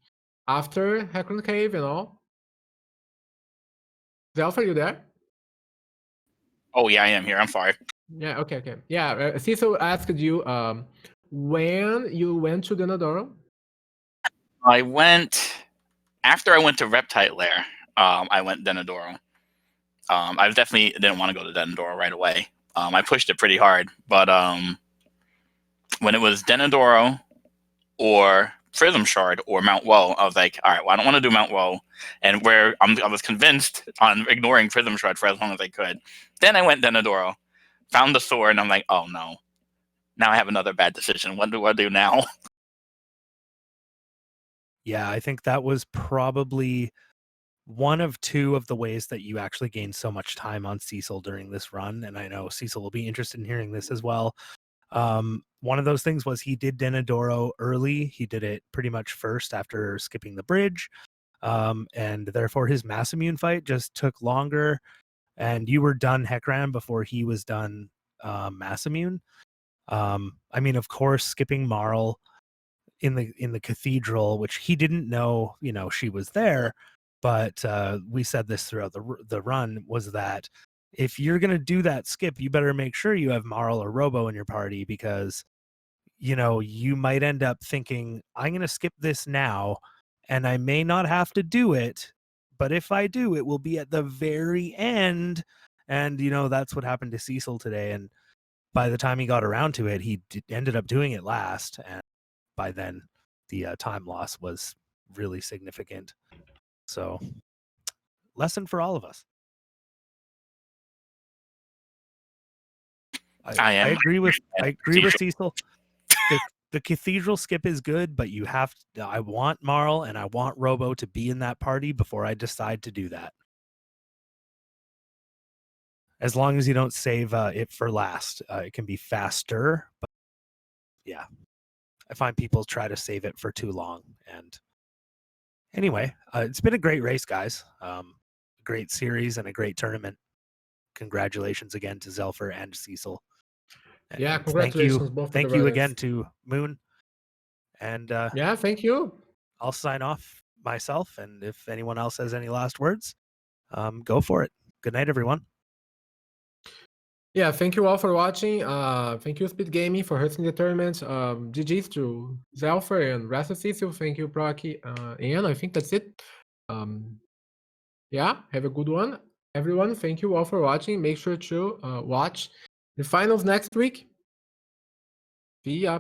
after Heckron Cave and all. Xelpher, you there? Oh yeah, I am here. I'm sorry. Yeah. Okay. Yeah. Cecil asked you when you went to Denadoro. I went after I went to Reptile Lair. I went Denadoro. I definitely didn't want to go to Denadoro right away. I pushed it pretty hard, but when it was Denadoro or Prism Shard or Mount Woe, I was like, all right, well, I don't want to do Mount Woe, and I was convinced on ignoring Prism Shard for as long as I could. Then I went Denadoro, found the sword, and I'm like, oh no, now I have another bad decision. What do I do now? Yeah, I think that was probably one of 2 of the ways that you actually gained so much time on Cecil during this run, and I know Cecil will be interested in hearing this as well. One of those things was he did Denadoro early. He did it pretty much first after skipping the bridge, and therefore his Mass Immune fight just took longer, and you were done Heckran before he was done Mass Immune. I mean, of course, skipping Marl in the cathedral, which he didn't know, she was there, but we said this throughout the run, was that if you're going to do that skip, you better make sure you have Marl or Robo in your party, because you might end up thinking, I'm going to skip this now and I may not have to do it, but if I do, it will be at the very end. And that's what happened to Cecil today, and by the time he got around to it, he ended up doing it last, and by then the time loss was really significant. So lesson for all of us. I agree with Cecil. The cathedral skip is good, but I want Marl and I want Robo to be in that party before I decide to do that. As long as you don't save it for last, it can be faster. But yeah, I find people try to save it for too long. And anyway, it's been a great race, guys. Great series and a great tournament. Congratulations again to Xelpher and Cecil. Yeah, And congratulations both. Thank you again to Moon. And yeah, thank you. I'll sign off myself, and if anyone else has any last words, go for it. Good night, everyone. Yeah, thank you all for watching. Thank you, SpeedGaming, for hosting the tournament. GG's to Xelpher and Raster Cecil. Thank you, Procky. And I think that's it. Yeah, have a good one, everyone. Thank you all for watching. Make sure to watch the finals next week. See ya.